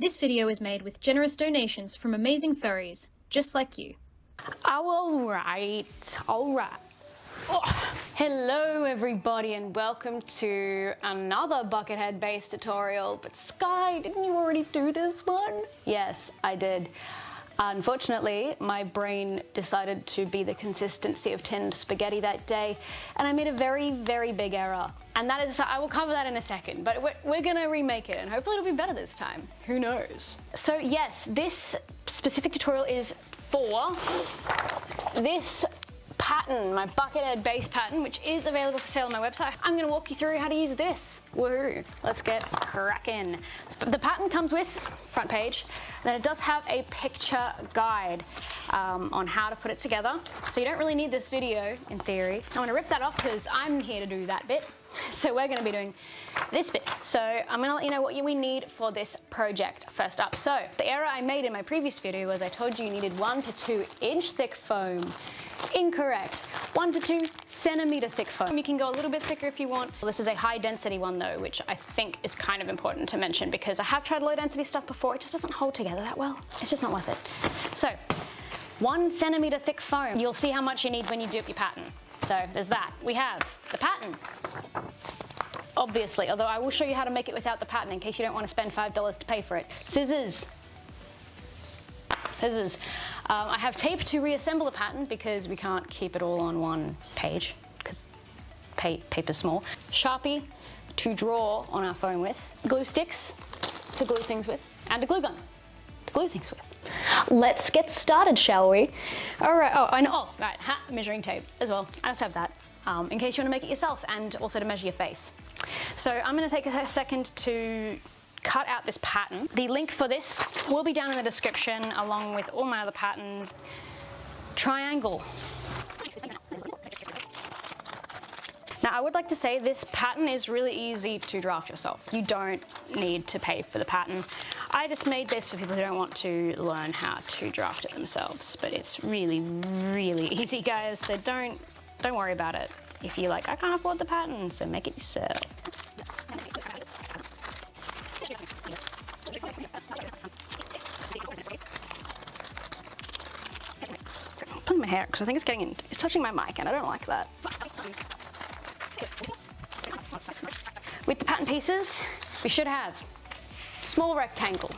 This video is made with generous donations from amazing furries, just like you. Oh, alright. Oh. Hello everybody and welcome to another Buckethead based tutorial. But Sky, didn't you already do this one? Yes, I did. Unfortunately, my brain decided to be the consistency of tinned spaghetti that day, and I made a very, very big error. And that is, I will cover that in a second, but we're gonna remake it, and hopefully it'll be better this time. Who knows? So yes, this specific tutorial is for this pattern, my Buckethead base pattern, which is available for sale on my website. I'm gonna walk you through how to use this. Woohoo! Let's get cracking. The pattern comes with front page, and then it does have a picture guide on how to put it together. So you don't really need this video, in theory. I'm gonna rip that off because I'm here to do that bit. So we're gonna be doing this bit. So I'm gonna let you know what we need for this project first up. So the error I made in my previous video was I told you needed 1 to 2 inch thick foam. Incorrect. 1 to 2 centimeter thick foam. You can go a little bit thicker if you want. This is a high density one though, which I think is kind of important to mention because I have tried low density stuff before. It just doesn't hold together that well. It's just not worth it. So 1 centimeter thick foam. You'll see how much you need when you do up your pattern. So there's that. We have the pattern. Obviously, although I will show you how to make it without the pattern in case you don't want to spend $5 to pay for it. Scissors. I have tape to reassemble the pattern because we can't keep it all on one page because paper's small. Sharpie to draw on our foam with. Glue sticks to glue things with. And a glue gun to glue things with. Let's get started, shall we? All right, right, hat measuring tape as well. I just have that in case you want to make it yourself and also to measure your face. So I'm going to take a second to cut out this pattern. The link for this will be down in the description along with all my other patterns. Triangle. Now I would like to say this pattern is really easy to draft yourself. You don't need to pay for the pattern. I just made this for people who don't want to learn how to draft it themselves, but it's really, really easy, guys, so don't worry about it. If you're like, I can't afford the pattern, so make it yourself. I'm pulling my hair because I think it's touching my mic and I don't like that. With the pattern pieces, we should have small rectangle,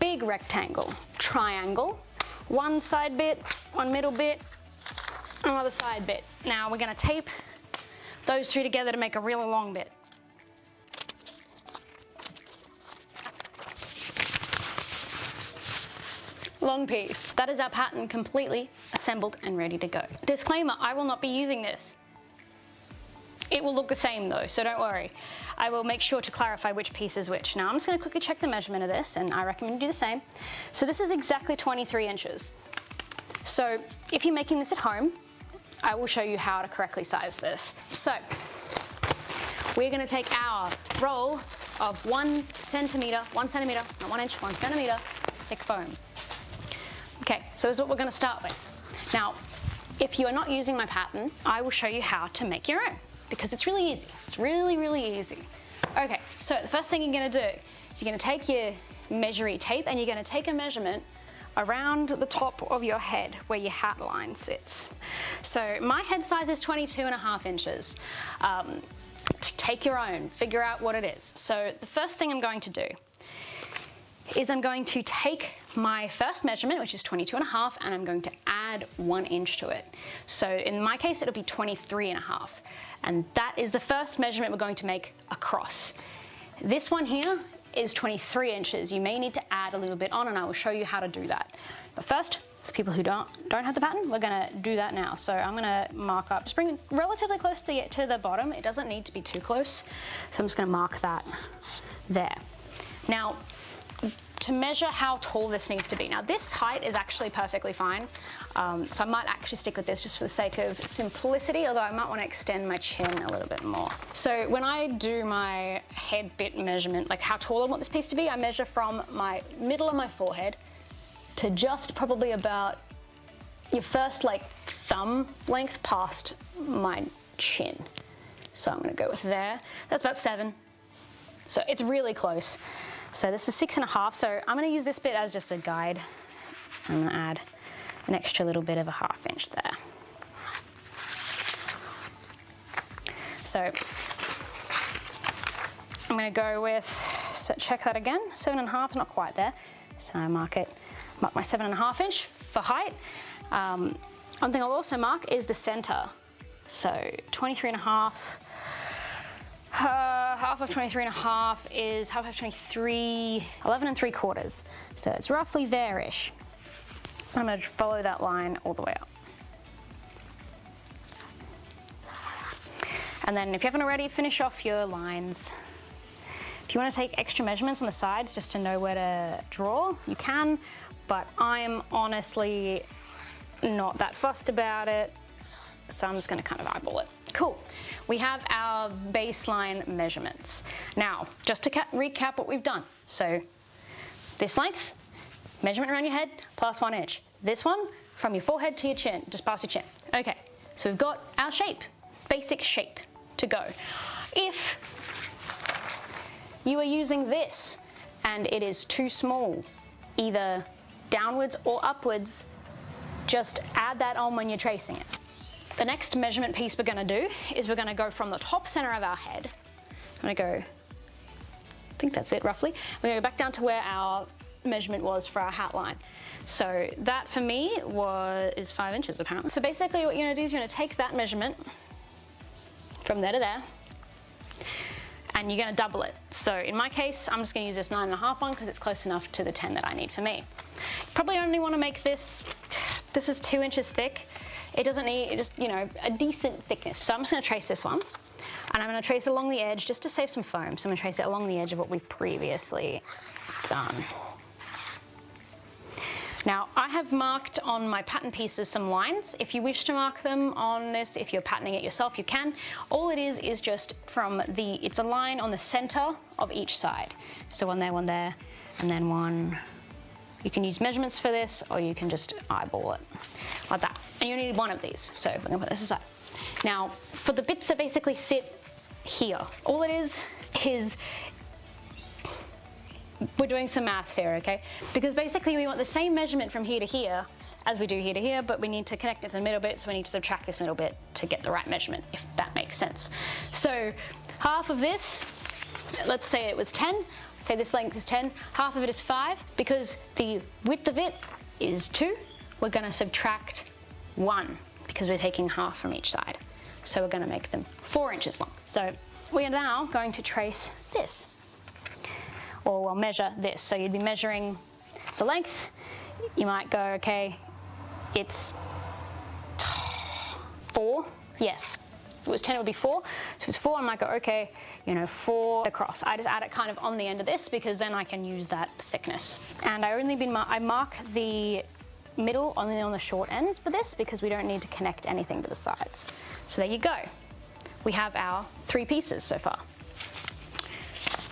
big rectangle, triangle, one side bit, one middle bit, another side bit. Now we're going to tape those two together to make a really long bit. Long piece. That is our pattern completely assembled and ready to go. Disclaimer, I will not be using this. It will look the same though, so don't worry. I will make sure to clarify which piece is which. Now I'm just going to quickly check the measurement of this, and I recommend you do the same. So this is exactly 23 inches. So if you're making this at home, I will show you how to correctly size this. So we're going to take our roll of 1 centimeter, not 1 inch, 1 centimeter thick foam. Okay, so here's what we're going to start with. Now, if you are not using my pattern, I will show you how to make your own because it's really easy. It's really, really easy. Okay, so the first thing you're going to do is you're going to take your measuring tape and you're going to take a measurement around the top of your head where your hat line sits. So my head size is 22.5 inches. Take your own, figure out what it is. So the first thing I'm going to do is I'm going to take my first measurement, which is 22.5, and I'm going to add 1 inch to it. So in my case, it'll be 23.5. And that is the first measurement we're going to make across. This one here is 23 inches. You may need to add a little bit on, and I will show you how to do that. But first, for people who don't have the pattern, we're gonna do that now. So I'm gonna mark up, just bring it relatively close to the bottom. It doesn't need to be too close. So I'm just gonna mark that there. Now, to measure how tall this needs to be. Now this height is actually perfectly fine. So I might actually stick with this just for the sake of simplicity, although I might want to extend my chin a little bit more. So when I do my head bit measurement, like how tall I want this piece to be, I measure from my middle of my forehead to just probably about your first like thumb length past my chin. So I'm gonna go with there. That's about 7. So it's really close. So this is 6.5, so I'm gonna use this bit as just a guide. I'm gonna add an extra little bit of a 1/2 inch there. So I'm gonna go with, so check that again, 7.5 is not quite there. So I mark my 7.5 inch for height. One thing I'll also mark is the center. So 23.5, half of 23.5 is half of 23, 11.75. So it's roughly there-ish. I'm gonna follow that line all the way up. And then if you haven't already, finish off your lines. If you want to take extra measurements on the sides just to know where to draw, you can, but I'm honestly not that fussed about it, so I'm just going to kind of eyeball it. Cool. We have our baseline measurements. Now, just to recap what we've done. So this length, measurement around your head, plus 1 inch. This one, from your forehead to your chin, just past your chin. Okay, so we've got our shape, basic shape to go. If you are using this and it is too small, either downwards or upwards, just add that on when you're tracing it. The next measurement piece we're gonna do is we're gonna go from the top center of our head. I'm gonna go, I think that's it roughly. We're gonna go back down to where our measurement was for our hat line. So that for me is 5 inches apparently. So basically what you're gonna do is you're gonna take that measurement from there to there, and you're gonna double it. So in my case, I'm just gonna use this 9.5 one because it's close enough to the 10 that I need for me. You probably only wanna make this is 2 inches thick. It doesn't need, just, you know, a decent thickness. So I'm just gonna trace this one, and I'm gonna trace it along the edge just to save some foam. So I'm gonna trace it along the edge of what we've previously done. Now, I have marked on my pattern pieces some lines. If you wish to mark them on this, if you're patterning it yourself, you can. All it is just from it's a line on the center of each side. So one there, and then one. You can use measurements for this, or you can just eyeball it, like that. And you need one of these, so I'm gonna put this aside. Now, for the bits that basically sit here, all it is we're doing some maths here, okay? Because basically we want the same measurement from here to here as we do here to here, but we need to connect it to the middle bit, so we need to subtract this middle bit to get the right measurement, if that makes sense. So half of this, let's say it was 10, say this length is 10, half of it is 5, because the width of it is 2, we're gonna subtract 1, because we're taking half from each side. So we're gonna make them 4 inches long. So we are now going to trace this, or we'll measure this. So you'd be measuring the length. You might go, okay, it's 4, yes. If it was 10, it would be 4. So if it's 4, I might go, okay, you know, 4 across. I just add it kind of on the end of this because then I can use that thickness. And I mark the middle only on the short ends for this because we don't need to connect anything to the sides. So there you go. We have our 3 pieces so far.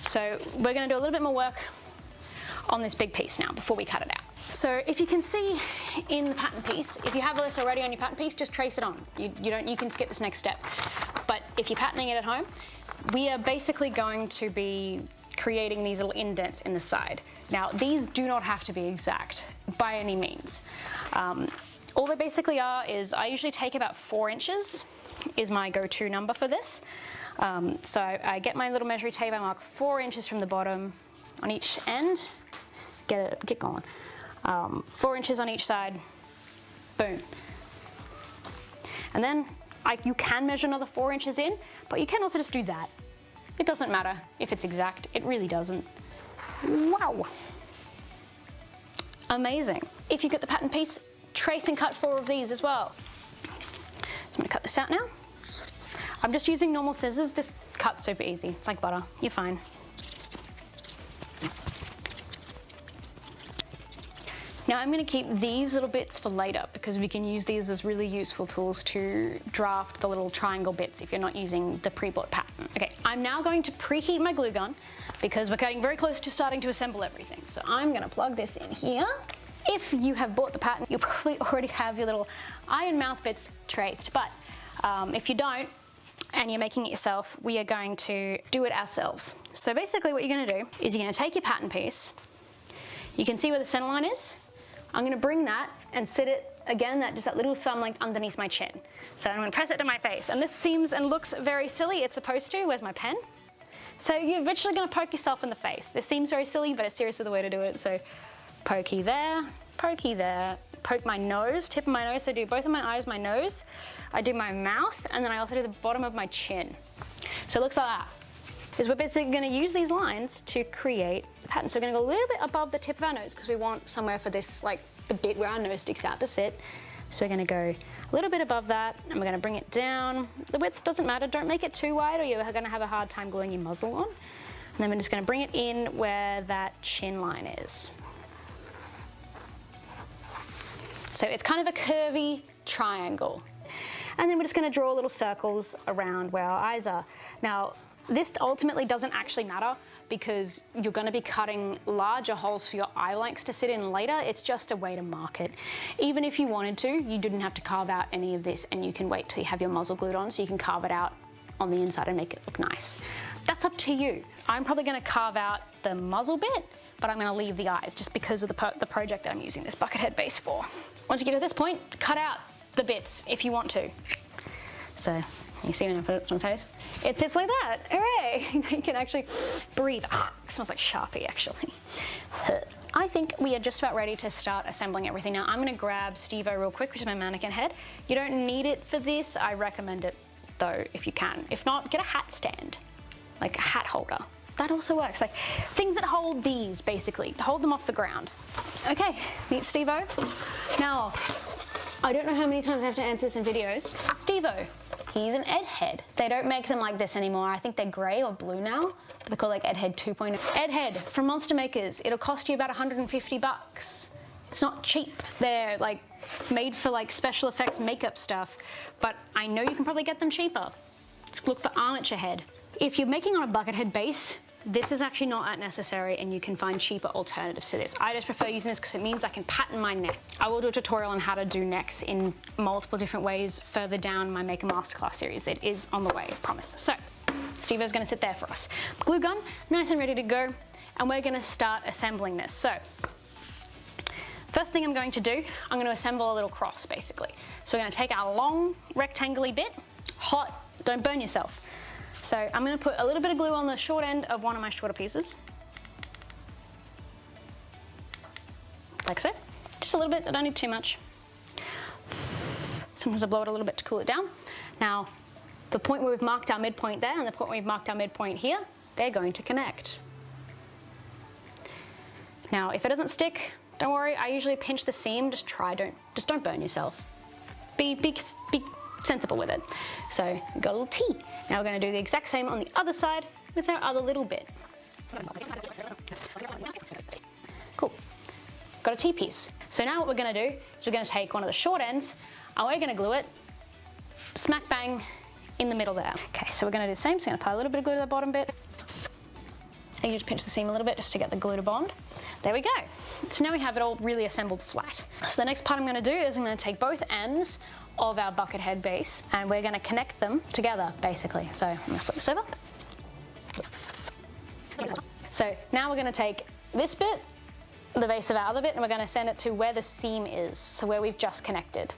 So we're going to do a little bit more work on this big piece now before we cut it out. So if you can see in the pattern piece, if you have this already on your pattern piece, just trace it on. You can skip this next step. But if you're patterning it at home, we are basically going to be creating these little indents in the side. Now, these do not have to be exact by any means. All they basically are is I usually take about 4 inches is my go-to number for this. So I get my little measuring tape, I mark 4 inches from the bottom on each end. Get going. 4 inches on each side, boom. And then you can measure another 4 inches in, but you can also just do that. It doesn't matter if it's exact, it really doesn't. Wow. Amazing. If you get the pattern piece, trace and cut 4 of these as well. So I'm gonna cut this out now. I'm just using normal scissors. This cut's super easy. It's like butter. You're fine. Now I'm going to keep these little bits for later because we can use these as really useful tools to draft the little triangle bits if you're not using the pre-bought pattern. Okay, I'm now going to preheat my glue gun because we're getting very close to starting to assemble everything. So I'm going to plug this in here. If you have bought the pattern, you probably already have your little iron mouth bits traced, but if you don't, and you're making it yourself, we are going to do it ourselves. So basically what you're gonna do is you're gonna take your pattern piece. You can see where the center line is. I'm gonna bring that and sit it, again, just that little thumb length underneath my chin. So I'm gonna press it to my face. And this seems and looks very silly, it's supposed to. Where's my pen? So you're literally gonna poke yourself in the face. This seems very silly, but it's seriously the way to do it. So pokey there, poke my nose, tip of my nose. So I do both of my eyes, my nose. I do my mouth, and then I also do the bottom of my chin. So it looks like that. Is we're basically gonna use these lines to create the pattern. So we're gonna go a little bit above the tip of our nose because we want somewhere for this, like the bit where our nose sticks out to sit. So we're gonna go a little bit above that, and we're gonna bring it down. The width doesn't matter, don't make it too wide or you're gonna have a hard time gluing your muzzle on. And then we're just gonna bring it in where that chin line is. So it's kind of a curvy triangle. And then we're just gonna draw little circles around where our eyes are. Now, this ultimately doesn't actually matter because you're gonna be cutting larger holes for your eye lengths to sit in later. It's just a way to mark it. Even if you wanted to, you didn't have to carve out any of this, and you can wait till you have your muzzle glued on so you can carve it out on the inside and make it look nice. That's up to you. I'm probably gonna carve out the muzzle bit, but I'm gonna leave the eyes just because of the project that I'm using this bucket head base for. Once you get to this point, cut out the bits if you want to. So, you see when I put it on my face? It sits like that, hooray! You can actually breathe. It smells like Sharpie, actually. I think we are just about ready to start assembling everything. Now, I'm gonna grab Steve-O real quick, which is my mannequin head. You don't need it for this. I recommend it, though, if you can. If not, get a hat stand, like a hat holder. That also works. Like things that hold these, basically, hold them off the ground. Okay, meet Steve-O. Now, I don't know how many times I have to answer this in videos. Steve-O, he's an Ed head. They don't make them like this anymore. I think they're gray or blue now, but they're called like Ed Head 2.0. Ed Head from Monster Makers. It'll cost you about 150 bucks. It's not cheap. They're like made for like special effects makeup stuff, but I know you can probably get them cheaper. Let's look for armature head. If you're making on a bucket head base, this is actually not that necessary, and you can find cheaper alternatives to this. I just prefer using this because it means I can pattern my neck. I will do a tutorial on how to do necks in multiple different ways further down my Make a Masterclass series. It is on the way, I promise. So, Steve-O's gonna sit there for us. Glue gun, nice and ready to go, and we're gonna start assembling this. So, first thing I'm going to do, I'm gonna assemble a little cross, basically. So we're gonna take our long rectangular bit, hot, don't burn yourself. So I'm gonna put a little bit of glue on the short end of one of my shorter pieces. Like so. Just a little bit, I don't need too much. Sometimes I blow it a little bit to cool it down. Now, the point where we've marked our midpoint there and the point where we've marked our midpoint here, they're going to connect. Now, if it doesn't stick, don't worry, I usually pinch the seam, just don't burn yourself. Be sensible with it. So, we've got a little T. Now we're gonna do the exact same on the other side with our other little bit. Cool. Got a T-piece. So now what we're gonna do is we're gonna take one of the short ends and we're gonna glue it smack bang in the middle there. Okay, so we're gonna do the same. So I'm gonna apply a little bit of glue to the bottom bit. And you just pinch the seam a little bit just to get the glue to bond. There we go. So now we have it all really assembled flat. So the next part I'm gonna do is I'm gonna take both ends of our bucket head base and we're gonna connect them together, basically. So I'm gonna flip this over. So now we're gonna take this bit, the base of our other bit, and we're gonna send it to where the seam is, so where we've just connected.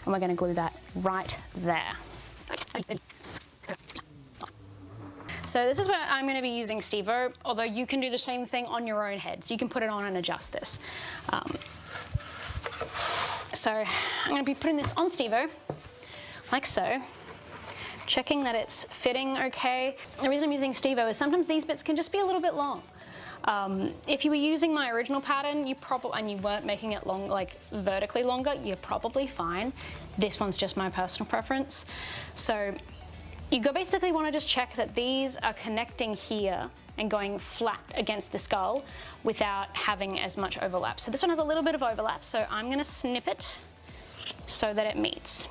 And we're gonna glue that right there. So this is where I'm gonna be using Steve-O, although you can do the same thing on your own head. So you can put it on and adjust this. So I'm gonna be putting this on Steve-O, like so, checking that it's fitting okay. The reason I'm using Steve-O is sometimes these bits can just be a little bit long. If you were using my original pattern, and you weren't making it long, like vertically longer, you're probably fine. This one's just my personal preference. So you basically wanna just check that these are connecting here and going flat against the skull without having as much overlap. So this one has a little bit of overlap, so I'm gonna snip it so that it meets.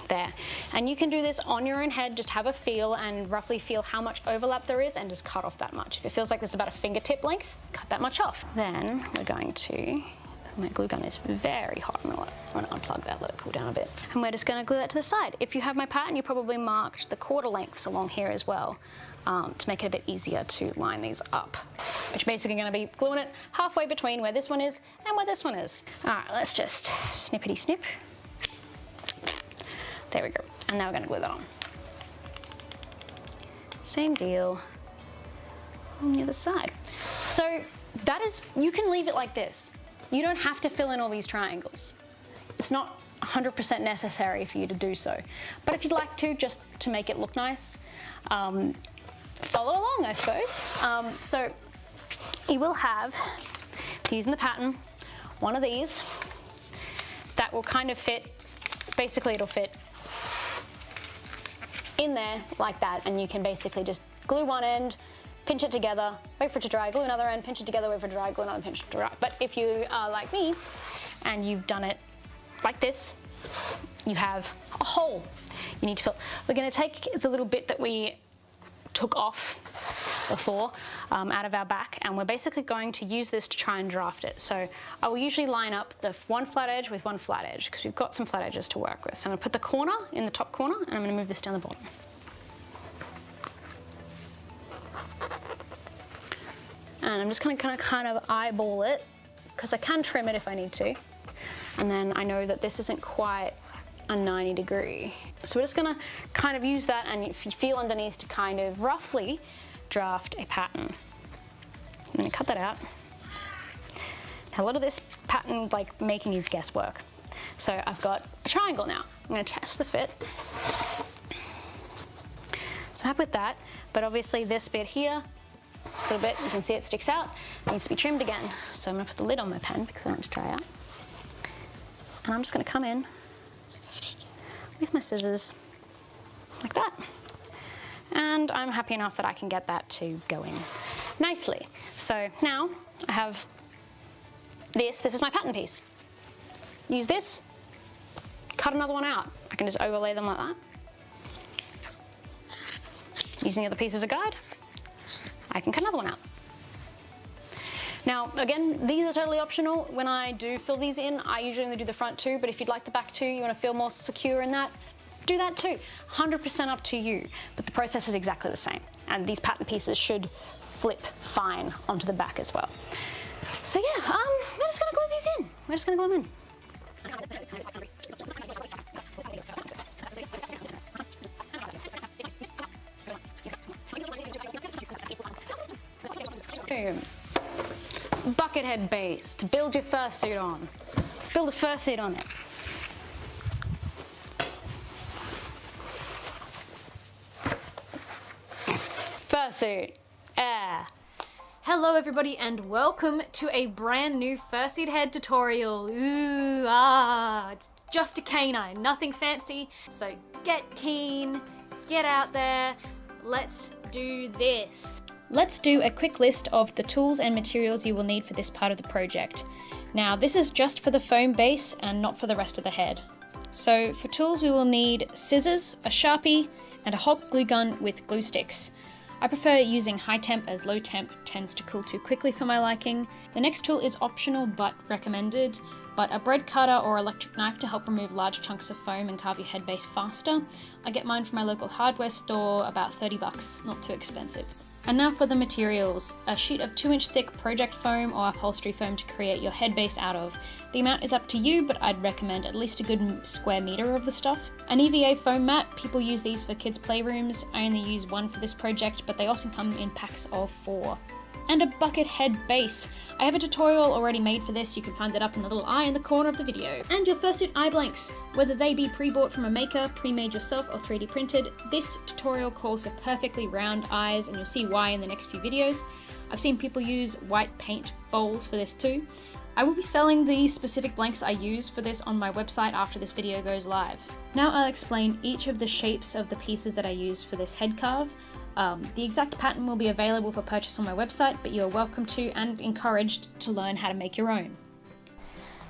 There. And you can do this on your own head, just have a feel and roughly feel how much overlap there is and just cut off that much. If it feels like there's about a fingertip length, cut that much off. Then we're going to My glue gun is very hot. I'm gonna unplug that, let it cool down a bit. And we're just gonna glue that to the side. If you have my pattern, you probably marked the quarter lengths along here as well, to make it a bit easier to line these up. Which basically gonna be gluing it halfway between where this one is and where this one is. All right, let's just snippety snip. There we go. And now we're gonna glue that on. Same deal on the other side. So that is, you can leave it like this. You don't have to fill in all these triangles. It's not 100% necessary for you to do so. But if you'd like to, just to make it look nice, follow along, I suppose. So you will have, using the pattern, one of these that will kind of fit, basically it'll fit in there like that, and you can basically just glue one end, pinch it together, wait for it to dry, glue another end, pinch it together, wait for it to dry, glue another, pinch it to dry. But if you are like me and you've done it like this, you have a hole you need to fill. We're going to take the little bit that we took off before out of our back, and we're basically going to use this to try and draft it. So I will usually line up the one flat edge with one flat edge because we've got some flat edges to work with. So I'm going to put the corner in the top corner, and I'm going to move this down the bottom. And I'm just going to kind of eyeball it because I can trim it if I need to. And then I know that this isn't quite a 90 degree. So we're just going to kind of use that, and if you feel underneath, to kind of roughly draft a pattern. I'm going to cut that out. Now, a lot of this pattern making needs guesswork. So I've got a triangle now. I'm going to test the fit. So I'm happy with that, but obviously this bit here, this little bit, you can see it sticks out, needs to be trimmed again. So I'm going to put the lid on my pen because I want it to dry out. And I'm just going to come in with my scissors like that. And I'm happy enough that I can get that to go in nicely. So now I have this is my pattern piece. Use this, cut another one out. I can just overlay them like that. Using the other piece as a guide, I can cut another one out. Now, again, these are totally optional. When I do fill these in, I usually only do the front two, but if you'd like the back two, you want to feel more secure in that, do that too. 100% up to you, but the process is exactly the same. And these pattern pieces should flip fine onto the back as well. So yeah, we're just gonna glue these in. We're just gonna glue them in. Boom. Bucket head base to build your fursuit on. Let's build a fursuit on it. Fursuit. Hello everybody and welcome to a brand new fursuit head tutorial. It's just a canine, nothing fancy. So get keen, get out there, let's do this. Let's do a quick list of the tools and materials you will need for this part of the project. Now this is just for the foam base and not for the rest of the head. So for tools we will need scissors, a Sharpie, and a hot glue gun with glue sticks. I prefer using high temp as low temp tends to cool too quickly for my liking. The next tool is optional but recommended, but a bread cutter or electric knife to help remove large chunks of foam and carve your head base faster. I get mine from my local hardware store, about 30 bucks, not too expensive. And now for the materials, a sheet of 2-inch thick project foam or upholstery foam to create your head base out of. The amount is up to you, but I'd recommend at least a good square meter of the stuff. An EVA foam mat, people use these for kids' playrooms. I only use one for this project, but they often come in packs of 4. And a bucket head base. I have a tutorial already made for this, you can find it up in the little eye in the corner of the video. And your fursuit eye blanks, whether they be pre-bought from a maker, pre-made yourself or 3D printed, this tutorial calls for perfectly round eyes and you'll see why in the next few videos. I've seen people use white paint bowls for this too. I will be selling the specific blanks I use for this on my website after this video goes live. Now I'll explain each of the shapes of the pieces that I use for this head carve. The exact pattern will be available for purchase on my website, but you are welcome to and encouraged to learn how to make your own.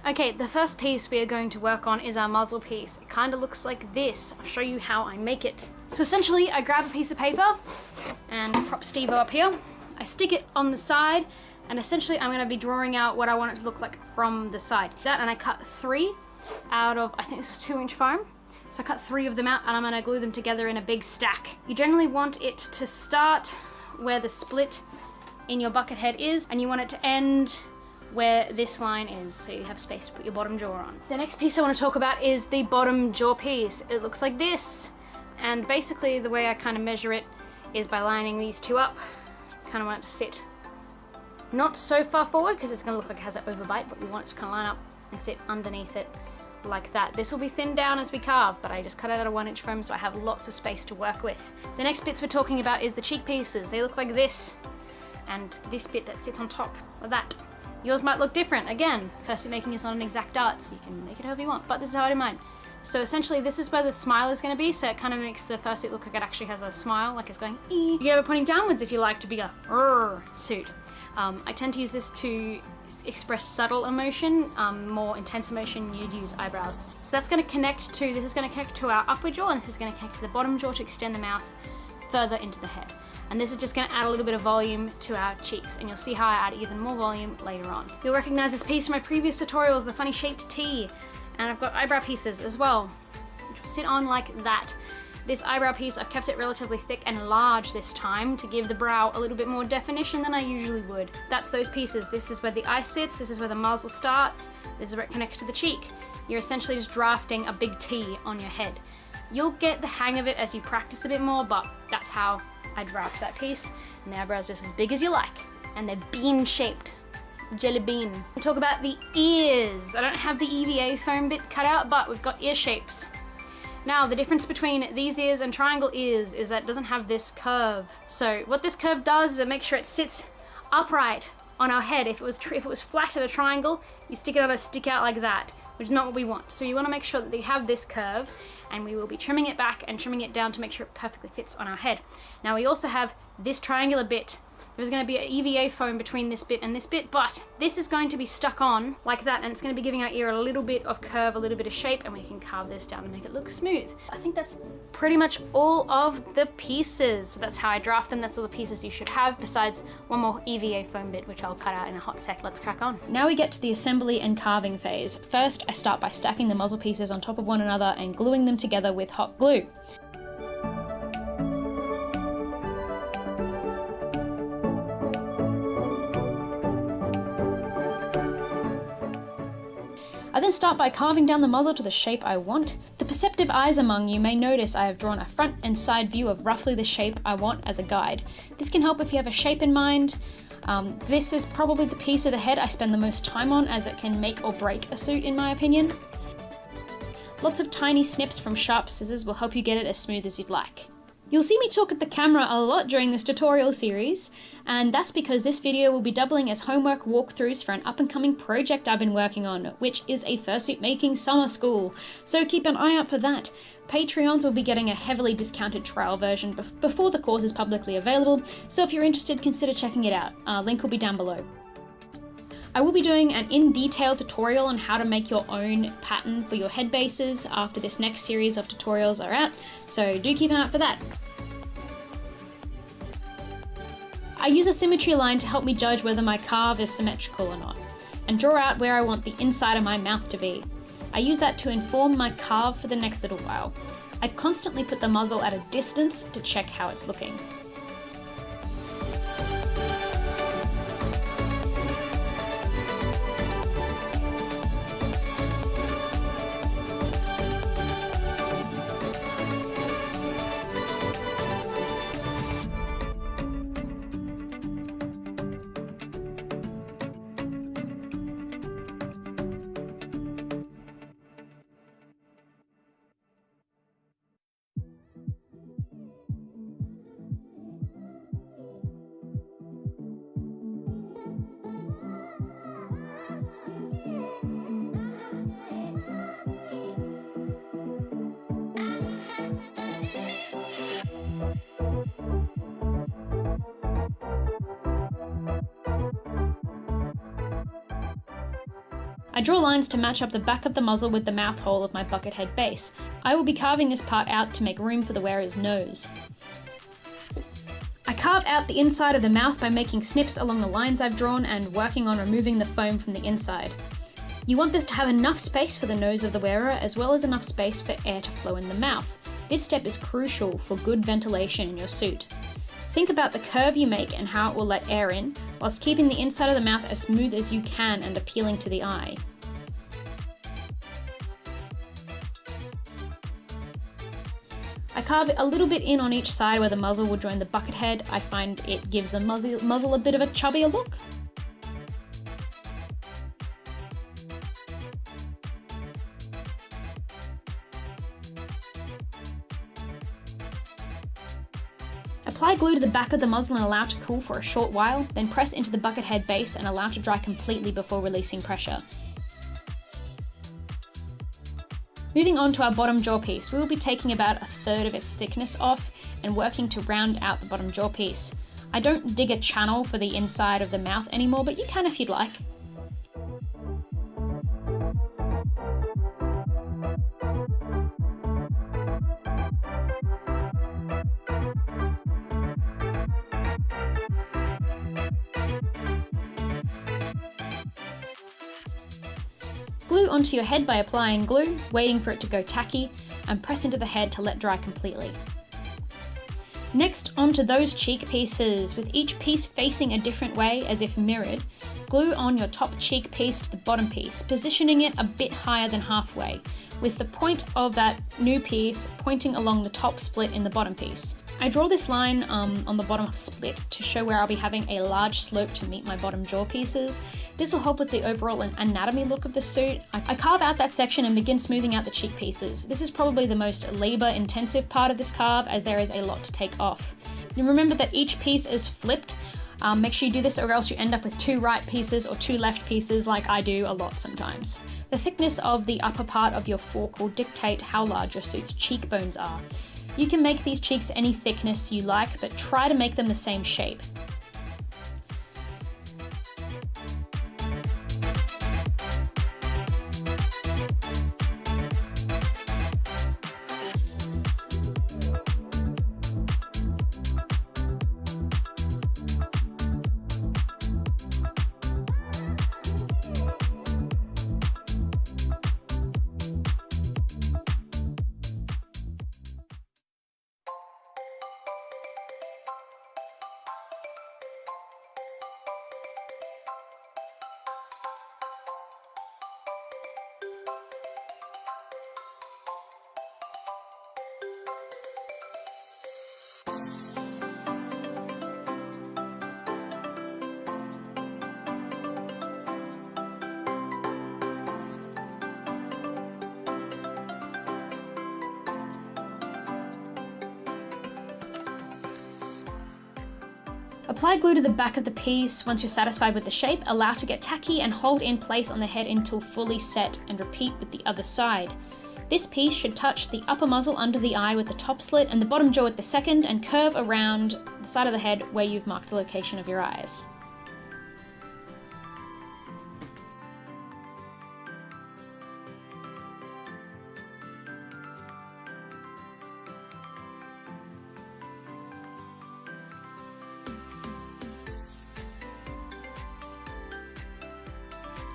Okay, the first piece we are going to work on is our muzzle piece. It kind of looks like this. I'll show you how I make it. So essentially, I grab a piece of paper and prop Steve up here. I stick it on the side And essentially I'm going to be drawing out what I want it to look like from the side. And I cut 3 out of, I think this is 2-inch foam. So I cut 3 of them out and I'm going to glue them together in a big stack. You generally want it to start where the split in your bucket head is, and you want it to end where this line is, so you have space to put your bottom jaw on. The next piece I want to talk about is the bottom jaw piece. It looks like this, and basically the way I kind of measure it is by lining these 2 up. Kind of want it to sit not so far forward because it's going to look like it has an overbite, but we want it to kind of line up and sit underneath it like that. This will be thinned down as we carve, but I just cut it out of 1-inch foam so I have lots of space to work with. The next bits we're talking about is the cheek pieces. They look like this, and this bit that sits on top of that. Yours might look different. Again, fursuit making is not an exact art, so you can make it however you want, but this is how I do mine. So essentially this is where the smile is going to be, so it kind of makes the fursuit look like it actually has a smile, like it's going ee. You can have it pointing downwards if you like to be a suit. I tend to use this to express subtle emotion. More intense emotion, you'd use eyebrows. So that's going to connect to, this is going to connect to our upward jaw, and this is going to connect to the bottom jaw to extend the mouth further into the head. And this is just going to add a little bit of volume to our cheeks, and you'll see how I add even more volume later on. You'll recognize this piece from my previous tutorials, the funny shaped T, and I've got eyebrow pieces as well, which will sit on like that. This eyebrow piece, I've kept it relatively thick and large this time to give the brow a little bit more definition than I usually would. That's those pieces. This is where the eye sits, this is where the muzzle starts, this is where it connects to the cheek. You're essentially just drafting a big T on your head. You'll get the hang of it as you practice a bit more, but that's how I draft that piece. And the eyebrow's just as big as you like. And they're bean shaped. Jelly bean. We'll talk about the ears. I don't have the EVA foam bit cut out, but we've got ear shapes. Now, the difference between these ears and triangle ears is that it doesn't have this curve. So what this curve does is it makes sure it sits upright on our head. If it was flat at a triangle, you stick it out, stick out like that, which is not what we want. So you want to make sure that they have this curve, and we will be trimming it back and trimming it down to make sure it perfectly fits on our head. Now we also have this triangular bit. There's going to be an EVA foam between this bit and this bit, but this is going to be stuck on like that, and it's going to be giving our ear a little bit of curve, a little bit of shape, and we can carve this down to make it look smooth. I think that's pretty much all of the pieces. So that's how I draft them. That's all the pieces you should have, besides one more EVA foam bit, which I'll cut out in a hot sec. Let's crack on. Now we get to the assembly and carving phase. First, I start by stacking the muzzle pieces on top of one another and gluing them together with hot glue. I then start by carving down the muzzle to the shape I want. The perceptive eyes among you may notice I have drawn a front and side view of roughly the shape I want as a guide. This can help if you have a shape in mind. This is probably the piece of the head I spend the most time on, as it can make or break a suit in my opinion. Lots of tiny snips from sharp scissors will help you get it as smooth as you'd like. You'll see me talk at the camera a lot during this tutorial series, and that's because this video will be doubling as homework walkthroughs for an up-and-coming project I've been working on, which is a fursuit making summer school, so keep an eye out for that. Patreons will be getting a heavily discounted trial version before the course is publicly available, so if you're interested, consider checking it out. Link will be down below. I will be doing an in-detail tutorial on how to make your own pattern for your head bases after this next series of tutorials are out, so do keep an eye out for that. I use a symmetry line to help me judge whether my carve is symmetrical or not, and draw out where I want the inside of my mouth to be. I use that to inform my carve for the next little while. I constantly put the muzzle at a distance to check how it's looking. I draw lines to match up the back of the muzzle with the mouth hole of my bucket head base. I will be carving this part out to make room for the wearer's nose. I carve out the inside of the mouth by making snips along the lines I've drawn and working on removing the foam from the inside. You want this to have enough space for the nose of the wearer as well as enough space for air to flow in the mouth. This step is crucial for good ventilation in your suit. Think about the curve you make and how it will let air in, whilst keeping the inside of the mouth as smooth as you can and appealing to the eye. I carve it a little bit in on each side where the muzzle will join the bucket head. I find it gives the muzzle a bit of a chubbier look. Apply glue to the back of the muzzle and allow to cool for a short while, then press into the bucket head base and allow to dry completely before releasing pressure. Moving on to our bottom jaw piece, we will be taking about 1/3 of its thickness off and working to round out the bottom jaw piece. I don't dig a channel for the inside of the mouth anymore, but you can if you'd like. Glue onto your head by applying glue, waiting for it to go tacky, and press into the head to let dry completely. Next, onto those cheek pieces, with each piece facing a different way as if mirrored. Glue on your top cheek piece to the bottom piece, positioning it a bit higher than halfway, with the point of that new piece pointing along the top split in the bottom piece. I draw this line on the bottom split to show where I'll be having a large slope to meet my bottom jaw pieces. This will help with the overall anatomy look of the suit. I carve out that section and begin smoothing out the cheek pieces. This is probably the most labor intensive part of this carve as there is a lot to take off. And remember that each piece is flipped. Make sure you do this or else you end up with 2 right pieces or 2 left pieces like I do a lot sometimes. The thickness of the upper part of your fork will dictate how large your suit's cheekbones are. You can make these cheeks any thickness you like, but try to make them the same shape. Apply glue to the back of the piece. Once you're satisfied with the shape, allow to get tacky and hold in place on the head until fully set, and repeat with the other side. This piece should touch the upper muzzle under the eye with the top slit and the bottom jaw with the second, and curve around the side of the head where you've marked the location of your eyes.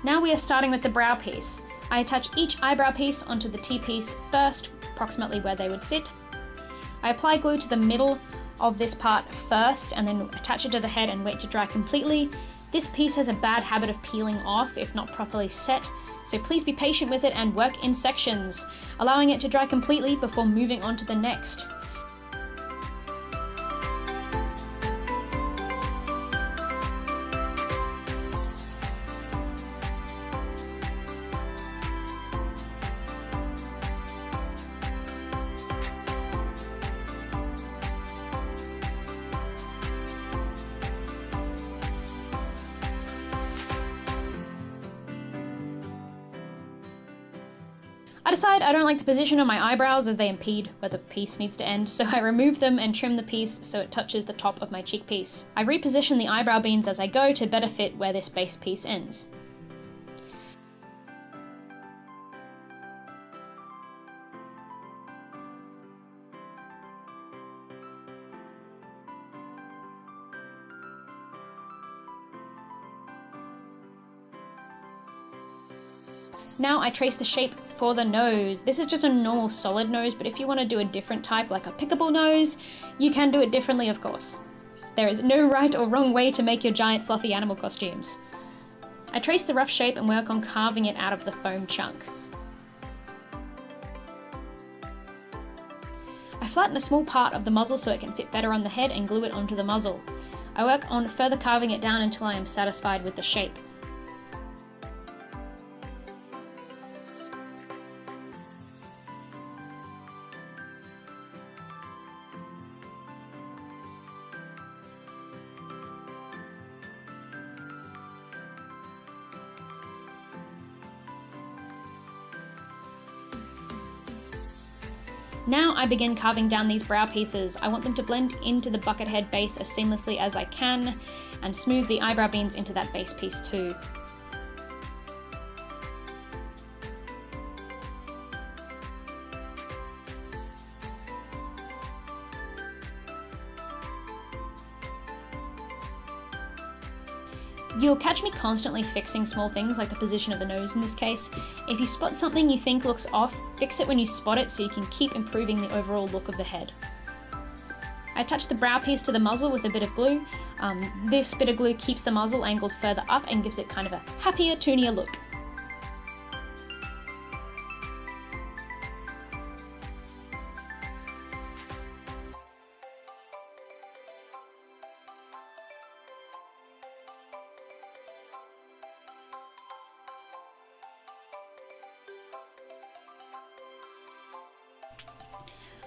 Now we are starting with the brow piece. I attach each eyebrow piece onto the T-piece first, approximately where they would sit. I apply glue to the middle of this part first and then attach it to the head and wait to dry completely. This piece has a bad habit of peeling off if not properly set, so please be patient with it and work in sections, allowing it to dry completely before moving on to the next. I decide I don't like the position of my eyebrows as they impede where the piece needs to end, so I remove them and trim the piece so it touches the top of my cheek piece. I reposition the eyebrow beans as I go to better fit where this base piece ends. Now I trace the shape for the nose. This is just a normal solid nose, but if you want to do a different type, like a pickable nose, you can do it differently, of course. There is no right or wrong way to make your giant fluffy animal costumes. I trace the rough shape and work on carving it out of the foam chunk. I flatten a small part of the muzzle so it can fit better on the head and glue it onto the muzzle. I work on further carving it down until I am satisfied with the shape. Now I begin carving down these brow pieces. I want them to blend into the bucket head base as seamlessly as I can and smooth the eyebrow beans into that base piece too. You'll catch me constantly fixing small things like the position of the nose in this case. If you spot something you think looks off, fix it when you spot it so you can keep improving the overall look of the head. I attach the brow piece to the muzzle with a bit of glue. This bit of glue keeps the muzzle angled further up and gives it kind of a happier, toonier look.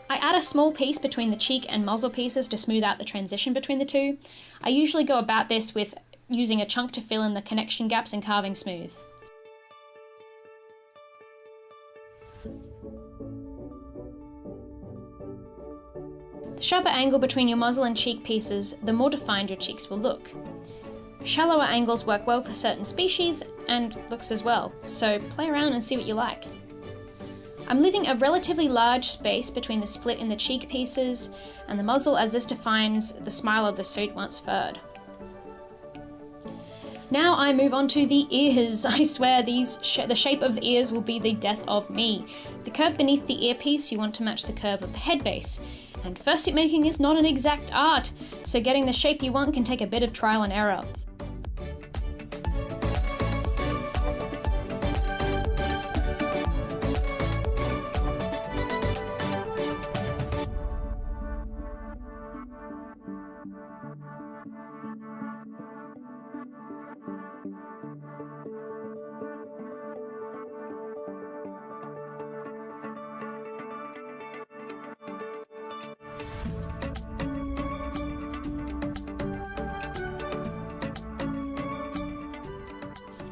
I add a small piece between the cheek and muzzle pieces to smooth out the transition between the two. I usually go about this with using a chunk to fill in the connection gaps and carving smooth. The sharper angle between your muzzle and cheek pieces, the more defined your cheeks will look. Shallower angles work well for certain species and looks as well, so play around and see what you like. I'm leaving a relatively large space between the split in the cheek pieces and the muzzle, as this defines the smile of the suit once furred. Now I move on to the ears. I swear the shape of the ears will be the death of me. The curve beneath the earpiece you want to match the curve of the head base. And fursuit making is not an exact art, so getting the shape you want can take a bit of trial and error.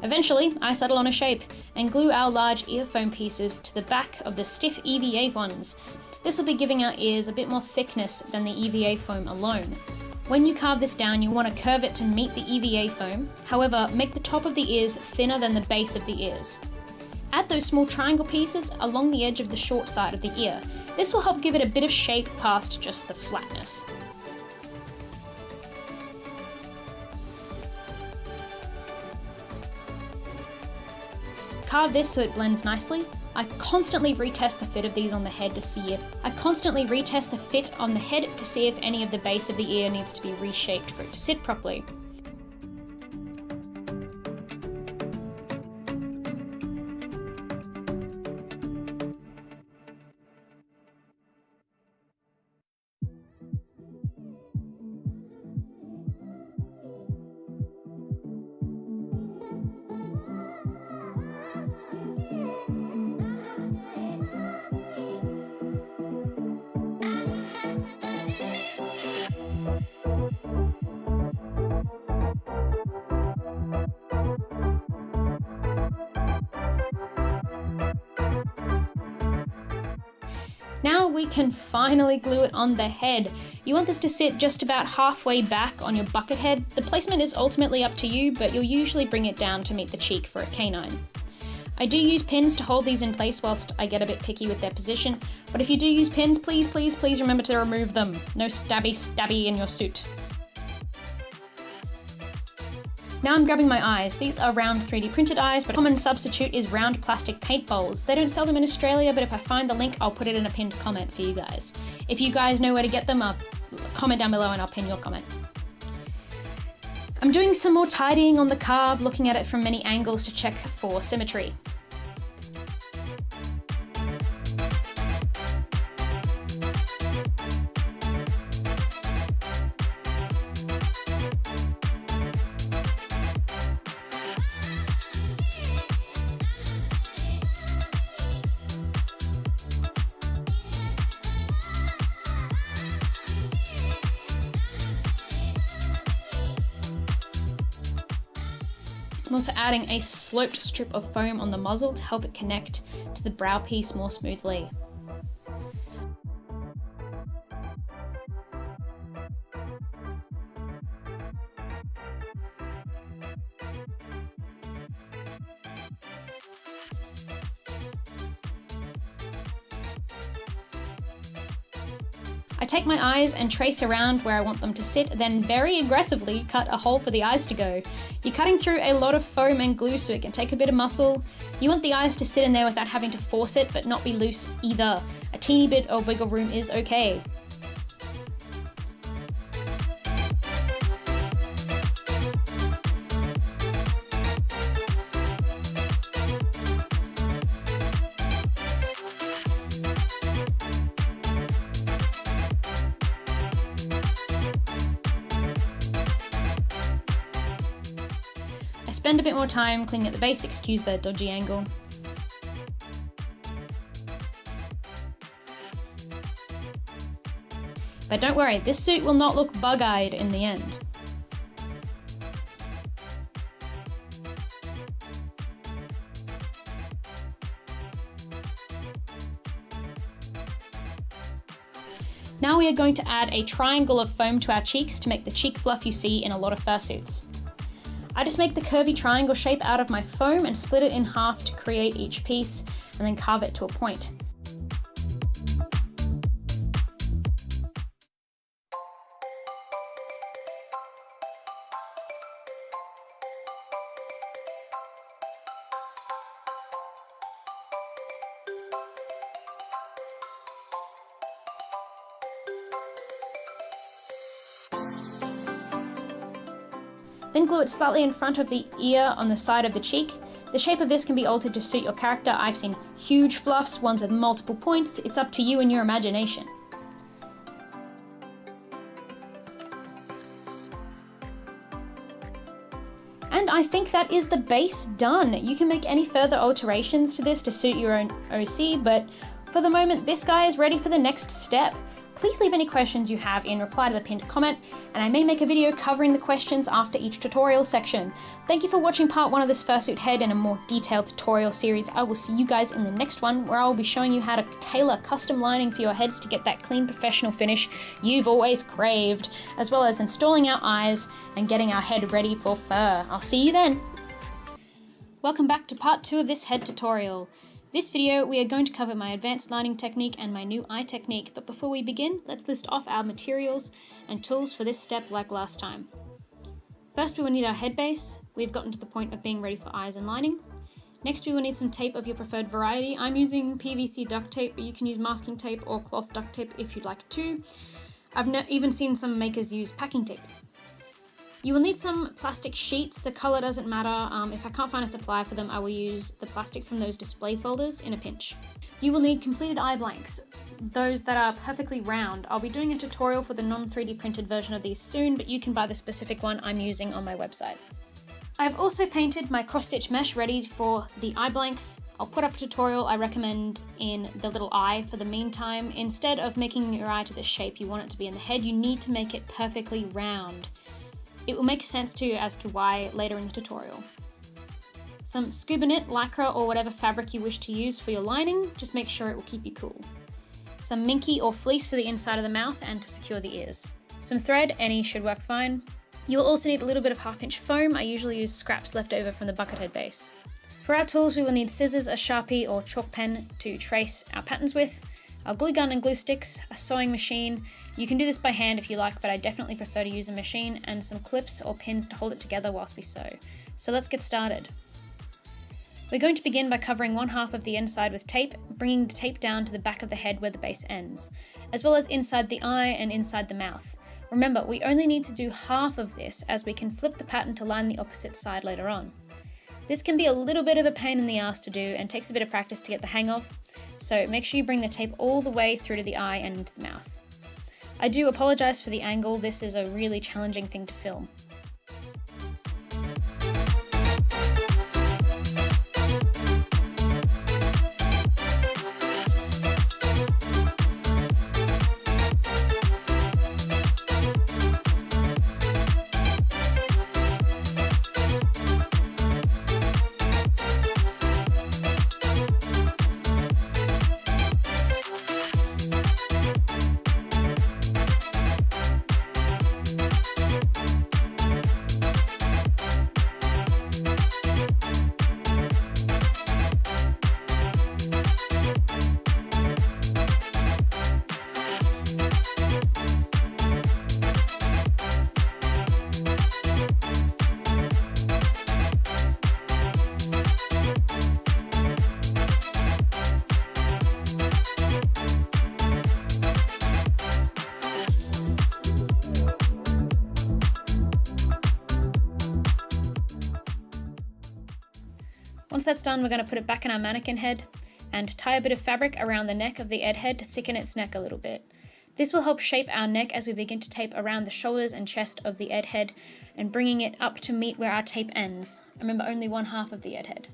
Eventually, I settle on a shape and glue our large ear foam pieces to the back of the stiff EVA ones. This will be giving our ears a bit more thickness than the EVA foam alone. When you carve this down, you want to curve it to meet the EVA foam. However, make the top of the ears thinner than the base of the ears. Add those small triangle pieces along the edge of the short side of the ear. This will help give it a bit of shape past just the flatness. Carve this so it blends nicely. I constantly retest the fit of these on the head to see if any of the base of the ear needs to be reshaped for it to sit properly. Now we can finally glue it on the head. You want this to sit just about halfway back on your bucket head. The placement is ultimately up to you, but you'll usually bring it down to meet the cheek for a canine. I do use pins to hold these in place whilst I get a bit picky with their position, but if you do use pins, please remember to remove them. No stabby in your suit. Now I'm grabbing my eyes. These are round 3D printed eyes, but a common substitute is round plastic paint bowls. They don't sell them in Australia, but if I find the link, I'll put it in a pinned comment for you guys. If you guys know where to get them, comment down below and I'll pin your comment. I'm doing some more tidying on the carve, looking at it from many angles to check for symmetry. I'm also adding a sloped strip of foam on the muzzle to help it connect to the brow piece more smoothly. I take my eyes and trace around where I want them to sit, then very aggressively cut a hole for the eyes to go. You're cutting through a lot of foam and glue, so it can take a bit of muscle. You want the eyes to sit in there without having to force it, but not be loose either. A teeny bit of wiggle room is okay. I spend a bit more time cleaning at the base, excuse the dodgy angle. But don't worry, this suit will not look bug-eyed in the end. Now we are going to add a triangle of foam to our cheeks to make the cheek fluff you see in a lot of fursuits. I just make the curvy triangle shape out of my foam and split it in half to create each piece, and then carve it to a point. Then glue it slightly in front of the ear on the side of the cheek. The shape of this can be altered to suit your character. I've seen huge fluffs, ones with multiple points. It's up to you and your imagination. And I think that is the base done. You can make any further alterations to this to suit your own OC, but for the moment, this guy is ready for the next step. Please leave any questions you have in reply to the pinned comment, and I may make a video covering the questions after each tutorial section. Thank you for watching part 1 of this fursuit head in a more detailed tutorial series. I will see you guys in the next one, where I will be showing you how to tailor custom lining for your heads to get that clean professional finish you've always craved, as well as installing our eyes and getting our head ready for fur. I'll see you then! Welcome back to part 2 of this head tutorial. This video, we are going to cover my advanced lining technique and my new eye technique, but before we begin, let's list off our materials and tools for this step like last time. First, we will need our head base. We've gotten to the point of being ready for eyes and lining. Next, we will need some tape of your preferred variety. I'm using PVC duct tape, but you can use masking tape or cloth duct tape if you'd like to. I've even seen some makers use packing tape. You will need some plastic sheets. The color doesn't matter. If I can't find a supplier for them, I will use the plastic from those display folders in a pinch. You will need completed eye blanks, those that are perfectly round. I'll be doing a tutorial for the non-3D printed version of these soon, but you can buy the specific one I'm using on my website. I've also painted my cross-stitch mesh ready for the eye blanks. I'll put up a tutorial I recommend in the little eye for the meantime. Instead of making your eye to the shape you want it to be in the head, you need to make it perfectly round. It will make sense to you as to why later in the tutorial. Some scuba knit, lycra, or whatever fabric you wish to use for your lining, just make sure it will keep you cool. Some minky or fleece for the inside of the mouth and to secure the ears. Some thread, any should work fine. You will also need a little bit of 1/2 inch foam. I usually use scraps left over from the bucket head base. For our tools, we will need scissors, a Sharpie or chalk pen to trace our patterns with. our glue gun and glue sticks, a sewing machine. You can do this by hand if you like, but I definitely prefer to use a machine, and some clips or pins to hold it together whilst we sew. So let's get started. We're going to begin by covering one half of the inside with tape, bringing the tape down to the back of the head where the base ends, as well as inside the eye and inside the mouth. Remember, we only need to do half of this as we can flip the pattern to line the opposite side later on. This can be a little bit of a pain in the ass to do and takes a bit of practice to get the hang of, so make sure you bring the tape all the way through to the eye and into the mouth. I do apologise for the angle, this is a really challenging thing to film. Once that's done, we're going to put it back in our mannequin head and tie a bit of fabric around the neck of the Ed head to thicken its neck a little bit. This will help shape our neck as we begin to tape around the shoulders and chest of the Ed head and bringing it up to meet where our tape ends. Remember, only one half of the Ed head.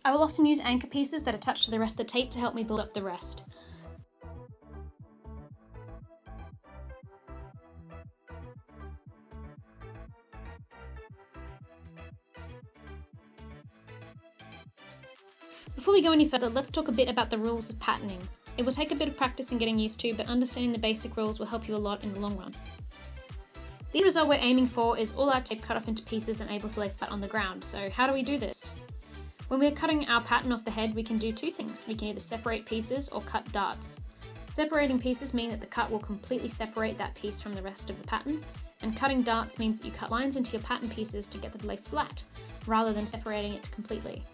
I will often use anchor pieces that attach to the rest of the tape to help me build up the rest. Before we go any further, let's talk a bit about the rules of patterning. It will take a bit of practice and getting used to, but understanding the basic rules will help you a lot in the long run. The result we're aiming for is all our tape cut off into pieces and able to lay flat on the ground. So how do we do this? When we're cutting our pattern off the head, we can do two things. We can either separate pieces or cut darts. Separating pieces mean that the cut will completely separate that piece from the rest of the pattern, and cutting darts means that you cut lines into your pattern pieces to get them to lay flat, rather than separating it completely.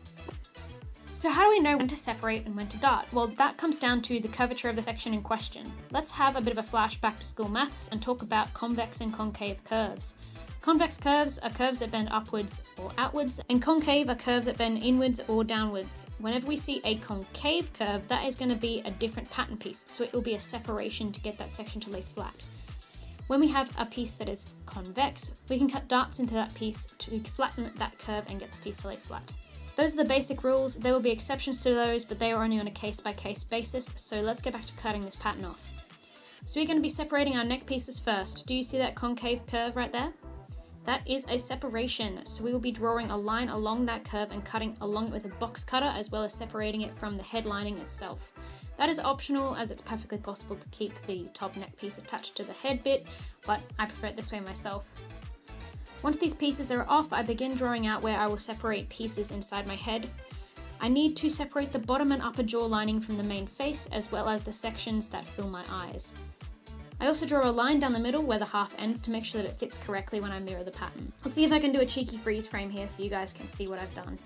So how do we know when to separate and when to dart? Well, that comes down to the curvature of the section in question. Let's have a bit of a flashback to school maths and talk about convex and concave curves. Convex curves are curves that bend upwards or outwards, and concave are curves that bend inwards or downwards. Whenever we see a concave curve, that is going to be a different pattern piece, so it will be a separation to get that section to lay flat. When we have a piece that is convex, we can cut darts into that piece to flatten that curve and get the piece to lay flat. Those are the basic rules. There will be exceptions to those, but they are only on a case-by-case basis, so let's get back to cutting this pattern off. So we're going to be separating our neck pieces first. Do you see that concave curve right there? That is a separation, so we will be drawing a line along that curve and cutting along it with a box cutter, as well as separating it from the head lining itself. That is optional, as it's perfectly possible to keep the top neck piece attached to the head bit, but I prefer it this way myself. Once these pieces are off, I begin drawing out where I will separate pieces inside my head. I need to separate the bottom and upper jaw lining from the main face, as well as the sections that fill my eyes. I also draw a line down the middle where the half ends to make sure that it fits correctly when I mirror the pattern. I'll see if I can do a cheeky freeze frame here so you guys can see what I've done.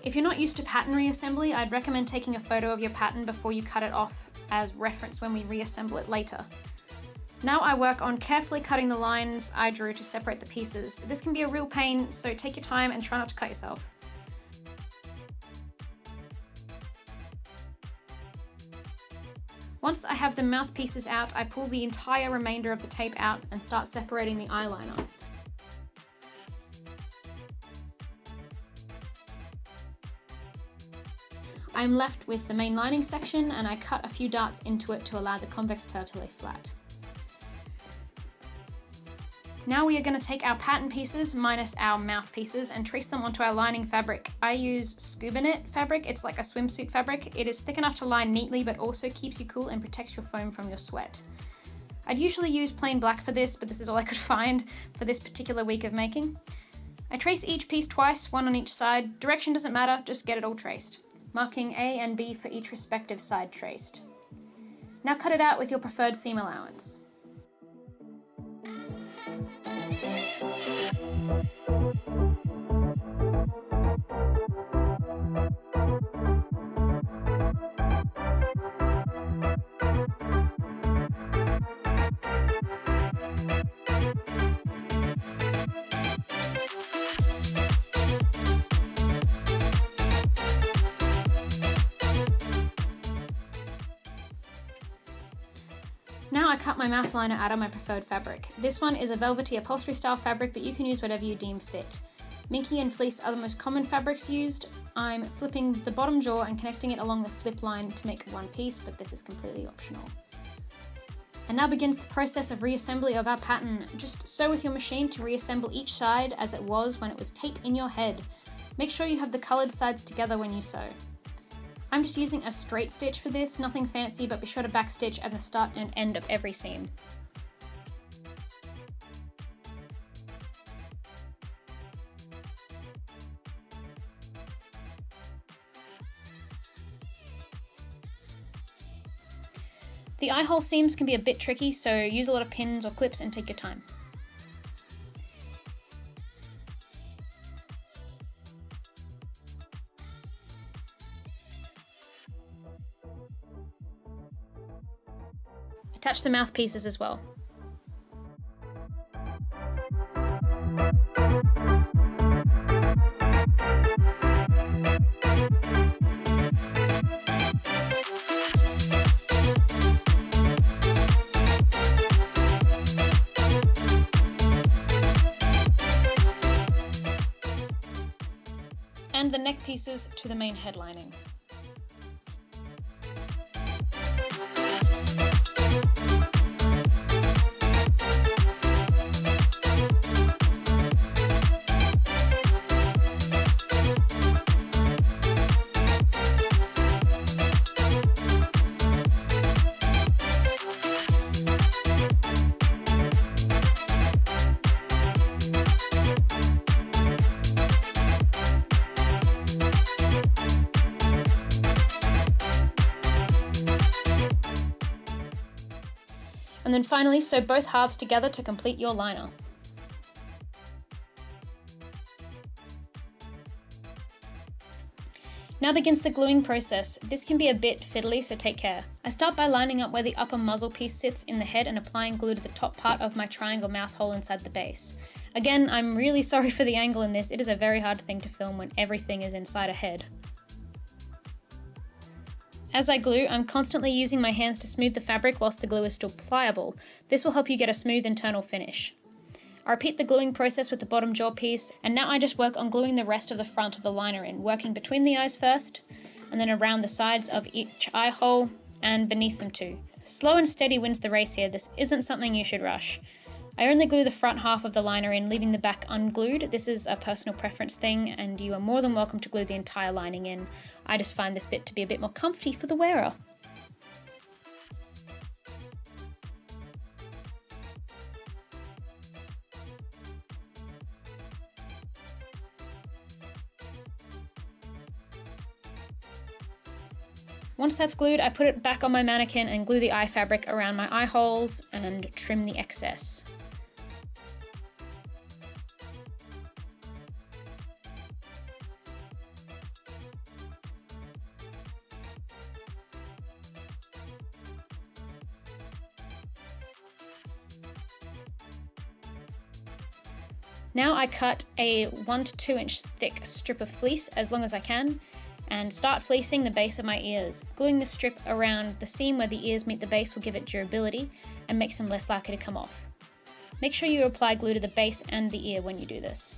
If you're not used to pattern reassembly, I'd recommend taking a photo of your pattern before you cut it off as reference when we reassemble it later. Now I work on carefully cutting the lines I drew to separate the pieces. This can be a real pain, so take your time and try not to cut yourself. Once I have the mouth pieces out, I pull the entire remainder of the tape out and start separating the eyeliner. I'm left with the main lining section, and I cut a few darts into it to allow the convex curve to lay flat. Now we are going to take our pattern pieces minus our mouth pieces and trace them onto our lining fabric. I use scuba knit fabric. It's like a swimsuit fabric. It is thick enough to line neatly, but also keeps you cool and protects your foam from your sweat. I'd usually use plain black for this, but this is all I could find for this particular week of making. I trace each piece twice, one on each side. Direction doesn't matter, just get it all traced. marking A and B for each respective side traced. Now cut it out with your preferred seam allowance. Now I cut my mouth liner out of my preferred fabric. This one is a velvety upholstery style fabric, but you can use whatever you deem fit. Minky and fleece are the most common fabrics used. I'm flipping the bottom jaw and connecting it along the flip line to make one piece, but this is completely optional. And now begins the process of reassembly of our pattern. Just sew with your machine to reassemble each side as it was when it was tape in your head. Make sure you have the coloured sides together when you sew. I'm just using a straight stitch for this, nothing fancy, but be sure to backstitch at the start and end of every seam. The eye hole seams can be a bit tricky, so use a lot of pins or clips and take your time. Attach the mouthpieces as well. And the neck pieces to the main head lining. And then finally sew both halves together to complete your liner. Now begins the gluing process. This can be a bit fiddly, so take care. I start by lining up where the upper muzzle piece sits in the head and applying glue to the top part of my triangle mouth hole inside the base. Again, I'm really sorry for the angle in this. It is a very hard thing to film when everything is inside a head. As I glue, I'm constantly using my hands to smooth the fabric whilst the glue is still pliable. This will help you get a smooth internal finish. I repeat the gluing process with the bottom jaw piece, and now I just work on gluing the rest of the front of the liner in, working between the eyes first, and then around the sides of each eye hole, and beneath them too. Slow and steady wins the race here. This isn't something you should rush. I only glue the front half of the liner in, leaving the back unglued. This is a personal preference thing, and you are more than welcome to glue the entire lining in. I just find this bit to be a bit more comfy for the wearer. Once that's glued, I put it back on my mannequin and glue the eye fabric around my eye holes and trim the excess. Now I cut a 1 to 2 inch thick strip of fleece as long as I can and start fleecing the base of my ears. Gluing the strip around the seam where the ears meet the base will give it durability and makes them less likely to come off. Make sure you apply glue to the base and the ear when you do this.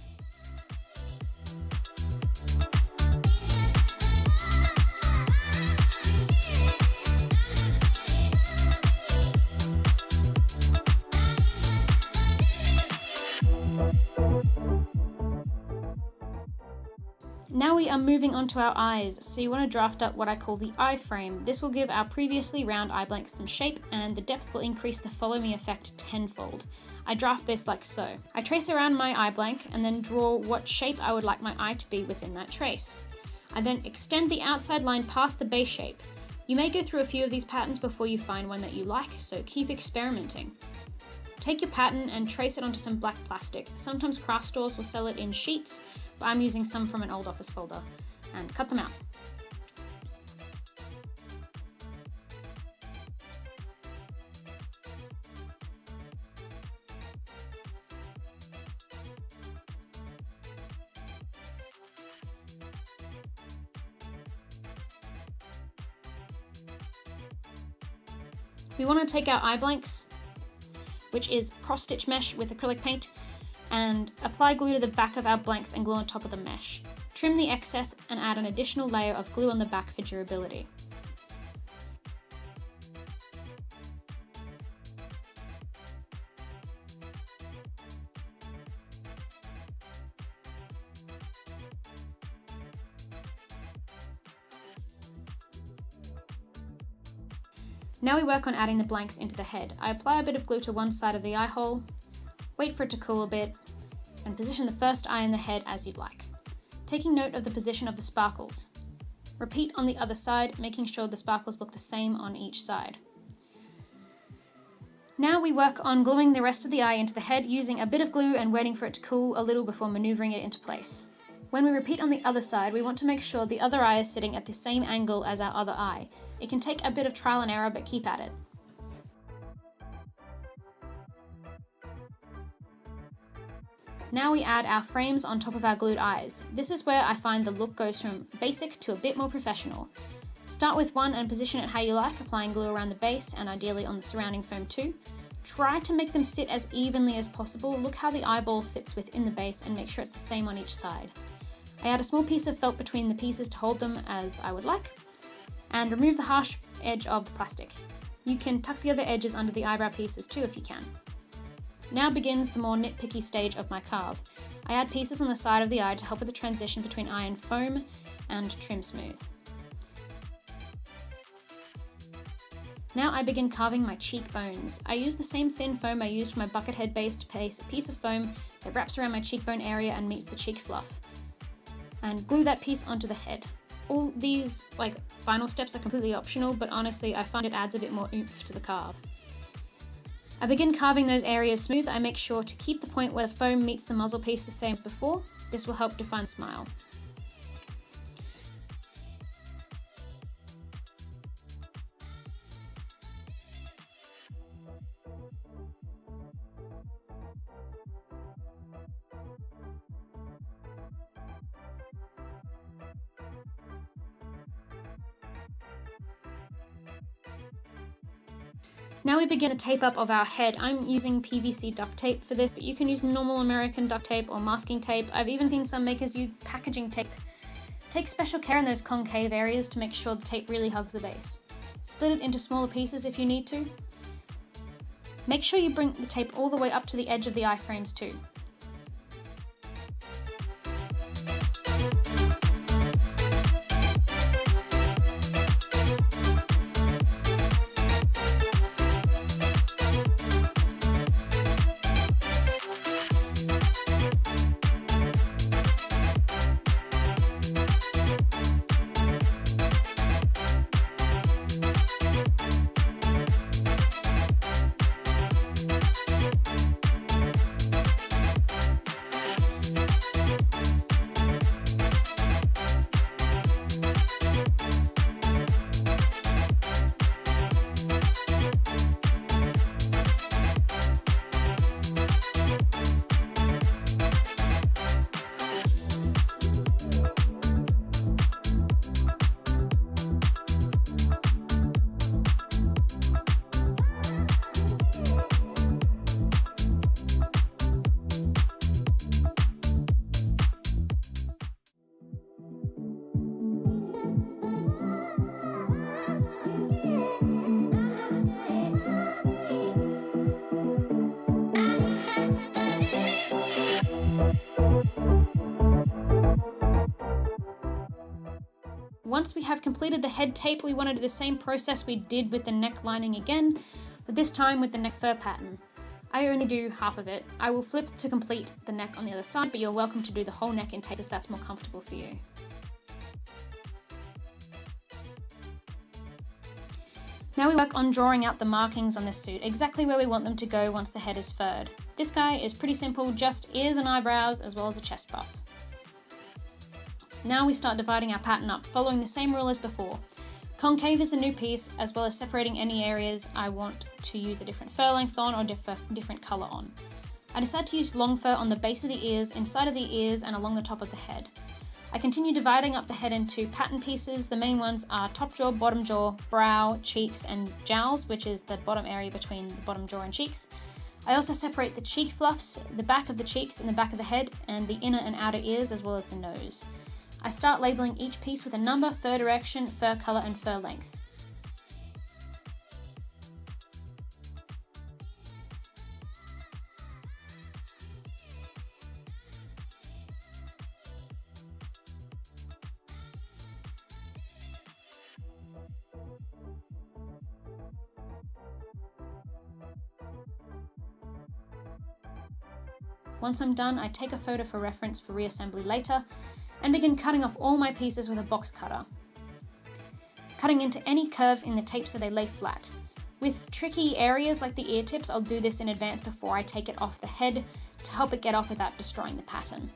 Now we are moving on to our eyes, so you want to draft up what I call the eye frame. This will give our previously round eye blanks some shape, and the depth will increase the follow me effect tenfold. I draft this like so. I trace around my eye blank and then draw what shape I would like my eye to be within that trace. I then extend the outside line past the base shape. You may go through a few of these patterns before you find one that you like, so keep experimenting. Take your pattern and trace it onto some black plastic. Sometimes craft stores will sell it in sheets, but I'm using some from an old office folder, and cut them out. We want to take our eye blanks, which is cross-stitch mesh with acrylic paint, and apply glue to the back of our blanks and glue on top of the mesh. Trim the excess and add an additional layer of glue on the back for durability. Now we work on adding the blanks into the head. I apply a bit of glue to one side of the eye hole, wait for it to cool a bit, and position the first eye in the head as you'd like, taking note of the position of the sparkles. Repeat on the other side, making sure the sparkles look the same on each side. Now we work on gluing the rest of the eye into the head using a bit of glue and waiting for it to cool a little before maneuvering it into place. When we repeat on the other side, we want to make sure the other eye is sitting at the same angle as our other eye. It can take a bit of trial and error, but keep at it. Now we add our frames on top of our glued eyes. This is where I find the look goes from basic to a bit more professional. Start with one and position it how you like, applying glue around the base and ideally on the surrounding foam too. Try to make them sit as evenly as possible. Look how the eyeball sits within the base and make sure it's the same on each side. I add a small piece of felt between the pieces to hold them as I would like, and remove the harsh edge of the plastic. You can tuck the other edges under the eyebrow pieces too if you can. Now begins the more nitpicky stage of my carve. I add pieces on the side of the eye to help with the transition between eye and foam and trim smooth. Now I begin carving my cheekbones. I use the same thin foam I used for my bucket head base to place a piece of foam that wraps around my cheekbone area and meets the cheek fluff, and glue that piece onto the head. All these final steps are completely optional, but honestly I find it adds a bit more oomph to the carve. I begin carving those areas smooth. I make sure to keep the point where the foam meets the muzzle piece the same as before. This will help define smile. Now we begin the tape up of our head. I'm using PVC duct tape for this, but you can use normal American duct tape or masking tape. I've even seen some makers use packaging tape. Take special care in those concave areas to make sure the tape really hugs the base. Split it into smaller pieces if you need to. Make sure you bring the tape all the way up to the edge of the eye frames too. Once we have completed the head tape, we want to do the same process we did with the neck lining again, but this time with the neck fur pattern. I only do half of it. I will flip to complete the neck on the other side, but you're welcome to do the whole neck in tape if that's more comfortable for you. Now we work on drawing out the markings on this suit, exactly where we want them to go once the head is furred. This guy is pretty simple, just ears and eyebrows as well as a chest puff. Now we start dividing our pattern up, following the same rule as before. Concave is a new piece, as well as separating any areas I want to use a different fur length on or different colour on. I decided to use long fur on the base of the ears, inside of the ears and along the top of the head. I continue dividing up the head into pattern pieces. The main ones are top jaw, bottom jaw, brow, cheeks and jowls, which is the bottom area between the bottom jaw and cheeks. I also separate the cheek fluffs, the back of the cheeks and the back of the head, and the inner and outer ears as well as the nose. I start labeling each piece with a number, fur direction, fur colour and fur length. Once I'm done, I take a photo for reference for reassembly later and begin cutting off all my pieces with a box cutter. Cutting into any curves in the tape so they lay flat. With tricky areas like the ear tips, I'll do this in advance before I take it off the head to help it get off without destroying the pattern.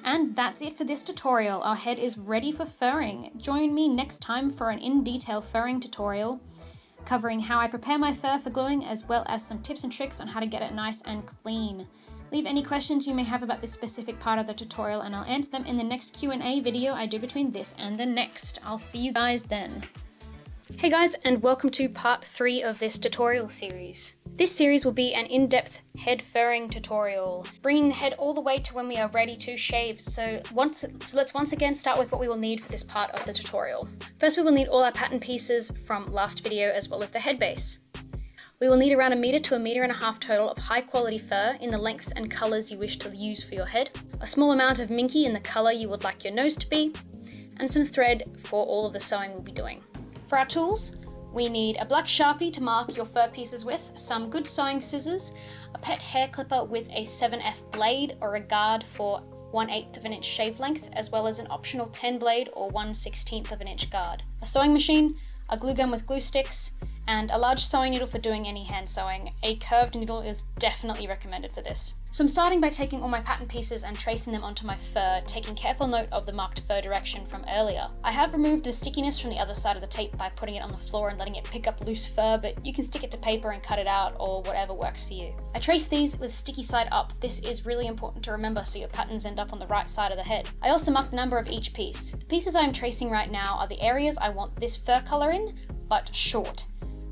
And that's it for this tutorial. Our head is ready for furring. Join me next time for an in-detail furring tutorial covering how I prepare my fur for gluing, as well as some tips and tricks on how to get it nice and clean. Leave any questions you may have about this specific part of the tutorial and I'll answer them in the next Q&A video I do between this and the next. I'll see you guys then. Hey guys, and welcome to part 3 of this tutorial series. This series will be an in-depth head furring tutorial, bringing the head all the way to when we are ready to shave. So let's once again start with what we will need for this part of the tutorial. First, we will need all our pattern pieces from last video as well as the head base. We will need around 1 meter to 1.5 meters total of high quality fur in the lengths and colours you wish to use for your head, a small amount of minky in the colour you would like your nose to be, and some thread for all of the sewing we'll be doing. For our tools, we need a black Sharpie to mark your fur pieces with, some good sewing scissors, a pet hair clipper with a 7F blade or a guard for 1/8 of an inch shave length, as well as an optional 10 blade or 1/16 of an inch guard, a sewing machine, a glue gun with glue sticks, and a large sewing needle for doing any hand sewing. A curved needle is definitely recommended for this. So I'm starting by taking all my pattern pieces and tracing them onto my fur, taking careful note of the marked fur direction from earlier. I have removed the stickiness from the other side of the tape by putting it on the floor and letting it pick up loose fur, but you can stick it to paper and cut it out or whatever works for you. I trace these with sticky side up. This is really important to remember so your patterns end up on the right side of the head. I also marked the number of each piece. The pieces I'm tracing right now are the areas I want this fur color in, but short.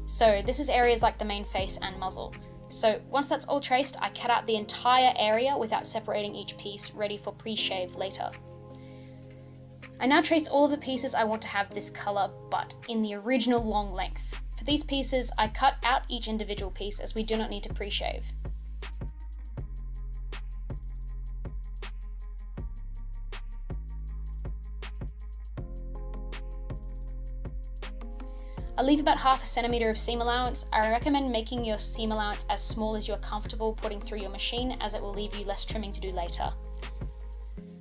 So this is areas like the main face and muzzle. So once that's all traced, I cut out the entire area without separating each piece, ready for pre-shave later. I now trace all of the pieces I want to have this color, but in the original long length. For these pieces, I cut out each individual piece as we do not need to pre-shave. I leave about 1/2 centimeter of seam allowance. I recommend making your seam allowance as small as you are comfortable putting through your machine, as it will leave you less trimming to do later.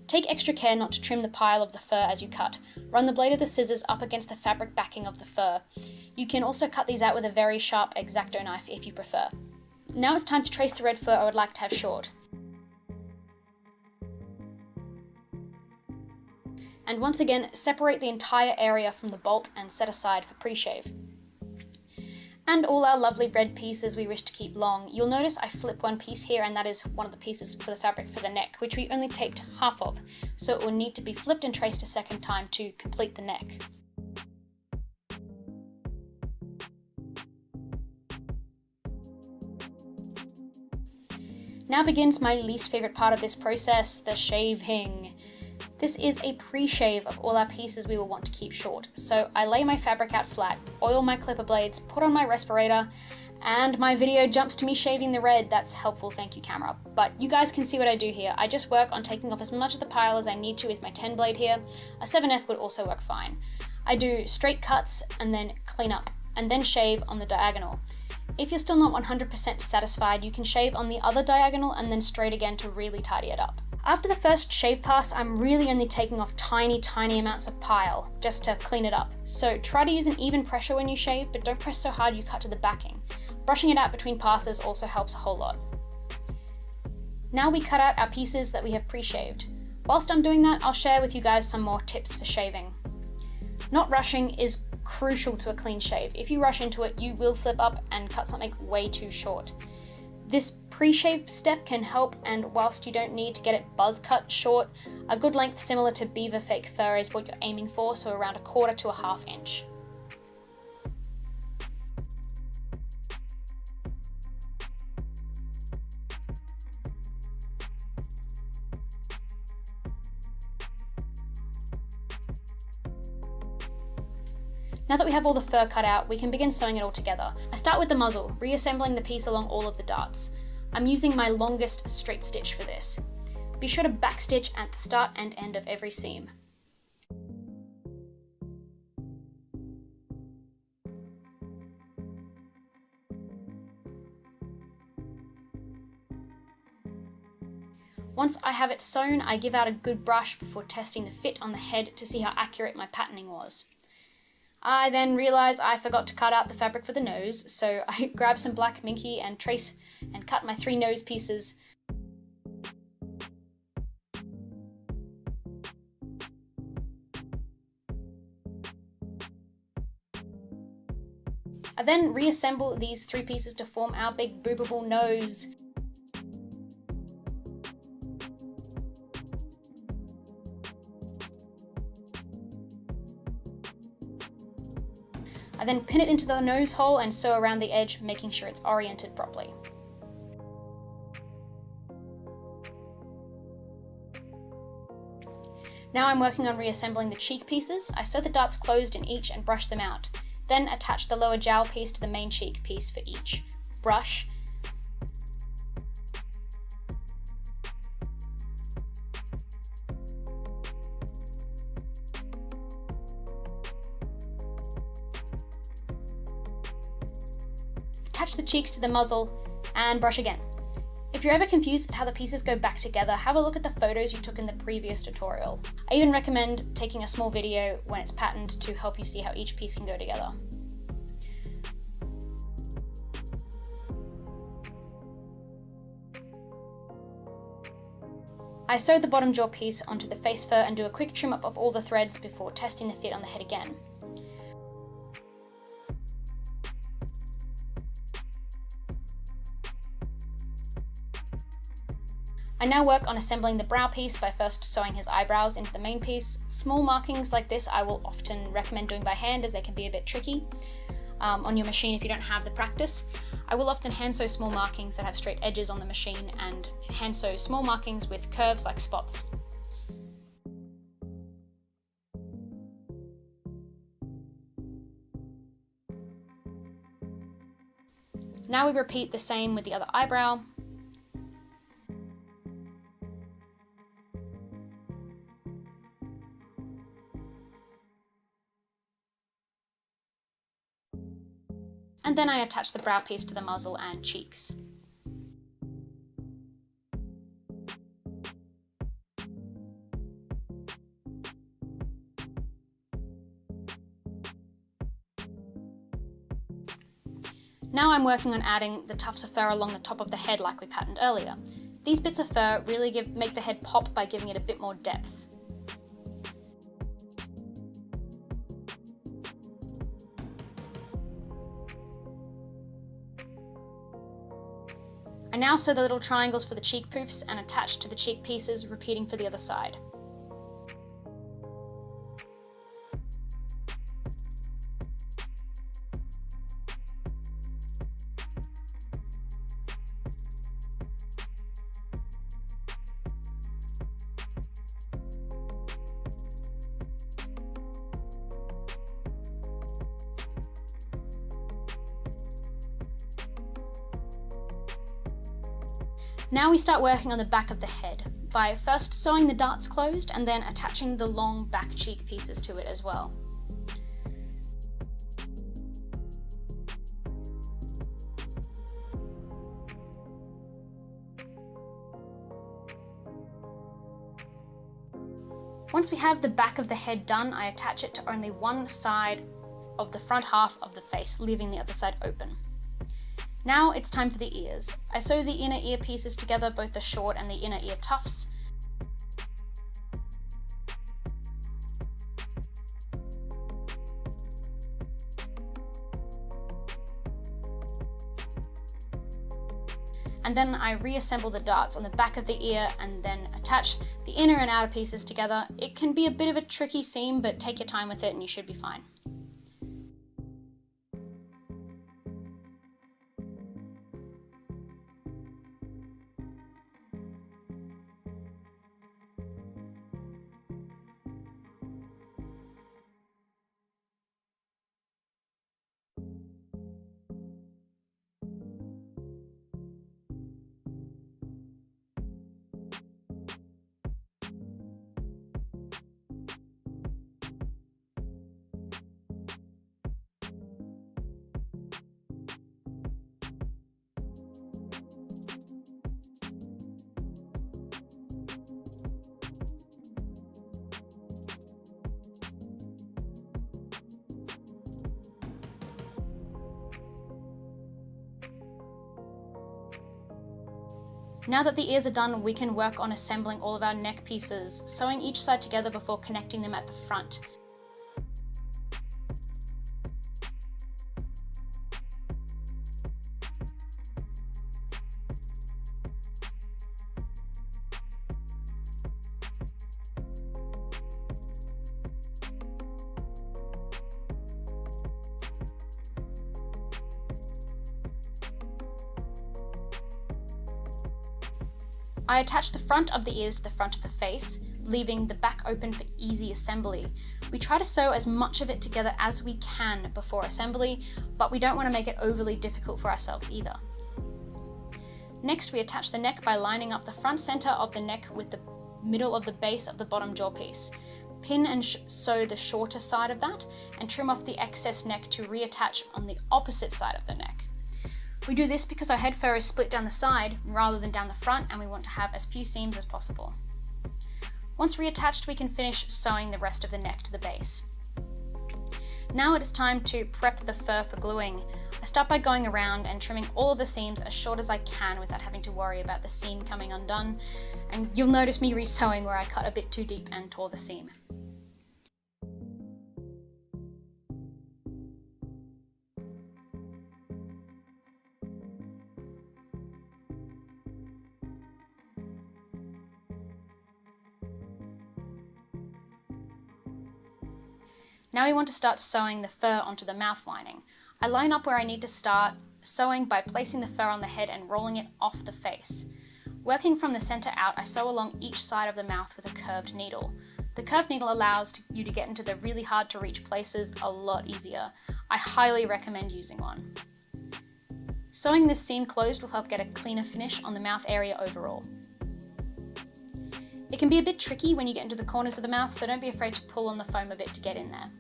Take extra care not to trim the pile of the fur as you cut. Run the blade of the scissors up against the fabric backing of the fur. You can also cut these out with a very sharp X-Acto knife if you prefer. Now it's time to trace the red fur I would like to have short. And once again, separate the entire area from the bolt and set aside for pre-shave. And all our lovely red pieces we wish to keep long. You'll notice I flip one piece here, and that is one of the pieces for the fabric for the neck, which we only taped half of, so it will need to be flipped and traced a second time to complete the neck. Now begins my least favourite part of this process, the shaving. This is a pre-shave of all our pieces we will want to keep short. So I lay my fabric out flat, oil my clipper blades, put on my respirator, and my video jumps to me shaving the red. That's helpful, thank you camera. But you guys can see what I do here. I just work on taking off as much of the pile as I need to with my 10 blade here. A 7F would also work fine. I do straight cuts and then clean up, and then shave on the diagonal. If you're still not 100% satisfied, you can shave on the other diagonal and then straight again to really tidy it up. After the first shave pass, I'm really only taking off tiny amounts of pile, just to clean it up. So try to use an even pressure when you shave, but don't press so hard you cut to the backing. Brushing it out between passes also helps a whole lot. Now we cut out our pieces that we have pre-shaved. Whilst I'm doing that, I'll share with you guys some more tips for shaving. Not rushing is crucial to a clean shave. If you rush into it, you will slip up and cut something way too short. This pre-shave step can help, and whilst you don't need to get it buzz cut short, a good length similar to beaver fake fur is what you're aiming for, so around 1/4 to 1/2 inch. Now that we have all the fur cut out, we can begin sewing it all together. I start with the muzzle, reassembling the piece along all of the darts. I'm using my longest straight stitch for this. Be sure to backstitch at the start and end of every seam. Once I have it sewn, I give out a good brush before testing the fit on the head to see how accurate my patterning was. I then realise I forgot to cut out the fabric for the nose, so I grab some black minky and trace and cut my 3 nose pieces. I then reassemble these 3 pieces to form our big boobable nose. I then pin it into the nose hole and sew around the edge, making sure it's oriented properly. Now I'm working on reassembling the cheek pieces. I sew the darts closed in each and brush them out. Then attach the lower jowl piece to the main cheek piece for each. Brush. Attach the cheeks to the muzzle and brush again. If you're ever confused at how the pieces go back together, have a look at the photos you took in the previous tutorial. I even recommend taking a small video when it's patterned to help you see how each piece can go together. I sew the bottom jaw piece onto the face fur and do a quick trim up of all the threads before testing the fit on the head again. I now work on assembling the brow piece by first sewing his eyebrows into the main piece. Small markings like this I will often recommend doing by hand as they can be a bit tricky on your machine if you don't have the practice. I will often hand sew small markings that have straight edges on the machine and hand sew small markings with curves like spots. Now we repeat the same with the other eyebrow. And then I attach the brow piece to the muzzle and cheeks. Now I'm working on adding the tufts of fur along the top of the head like we patterned earlier. These bits of fur really make the head pop by giving it a bit more depth. I now sew the little triangles for the cheek poofs and attach to the cheek pieces, repeating for the other side. Now we start working on the back of the head by first sewing the darts closed and then attaching the long back cheek pieces to it as well. Once we have the back of the head done, I attach it to only one side of the front half of the face, leaving the other side open. Now it's time for the ears. I sew the inner ear pieces together, both the short and the inner ear tufts. And then I reassemble the darts on the back of the ear and then attach the inner and outer pieces together. It can be a bit of a tricky seam, but take your time with it and you should be fine. Now that the ears are done, we can work on assembling all of our neck pieces, sewing each side together before connecting them at the front. I attach the front of the ears to the front of the face, leaving the back open for easy assembly. We try to sew as much of it together as we can before assembly, but we don't want to make it overly difficult for ourselves either. Next, we attach the neck by lining up the front center of the neck with the middle of the base of the bottom jaw piece. Pin and sew the shorter side of that, and trim off the excess neck to reattach on the opposite side of the neck. We do this because our head fur is split down the side rather than down the front, and we want to have as few seams as possible. Once reattached, we can finish sewing the rest of the neck to the base. Now it is time to prep the fur for gluing. I start by going around and trimming all of the seams as short as I can without having to worry about the seam coming undone, and you'll notice me re-sewing where I cut a bit too deep and tore the seam. Now we want to start sewing the fur onto the mouth lining. I line up where I need to start sewing by placing the fur on the head and rolling it off the face. Working from the center out, I sew along each side of the mouth with a curved needle. The curved needle allows you to get into the really hard to reach places a lot easier. I highly recommend using one. Sewing this seam closed will help get a cleaner finish on the mouth area overall. It can be a bit tricky when you get into the corners of the mouth, so don't be afraid to pull on the foam a bit to get in there.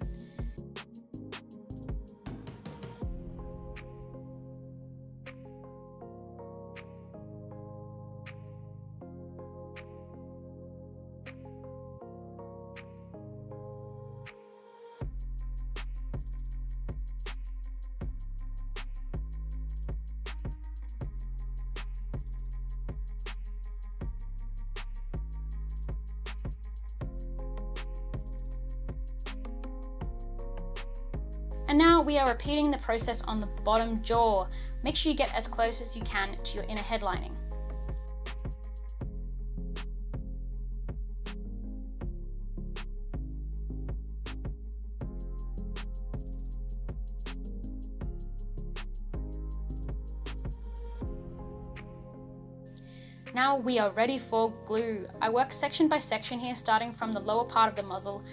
we are repeating the process on the bottom jaw. Make sure you get as close as you can to your inner head lining. Now we are ready for glue. I work section by section here, starting from the lower part of the muzzle.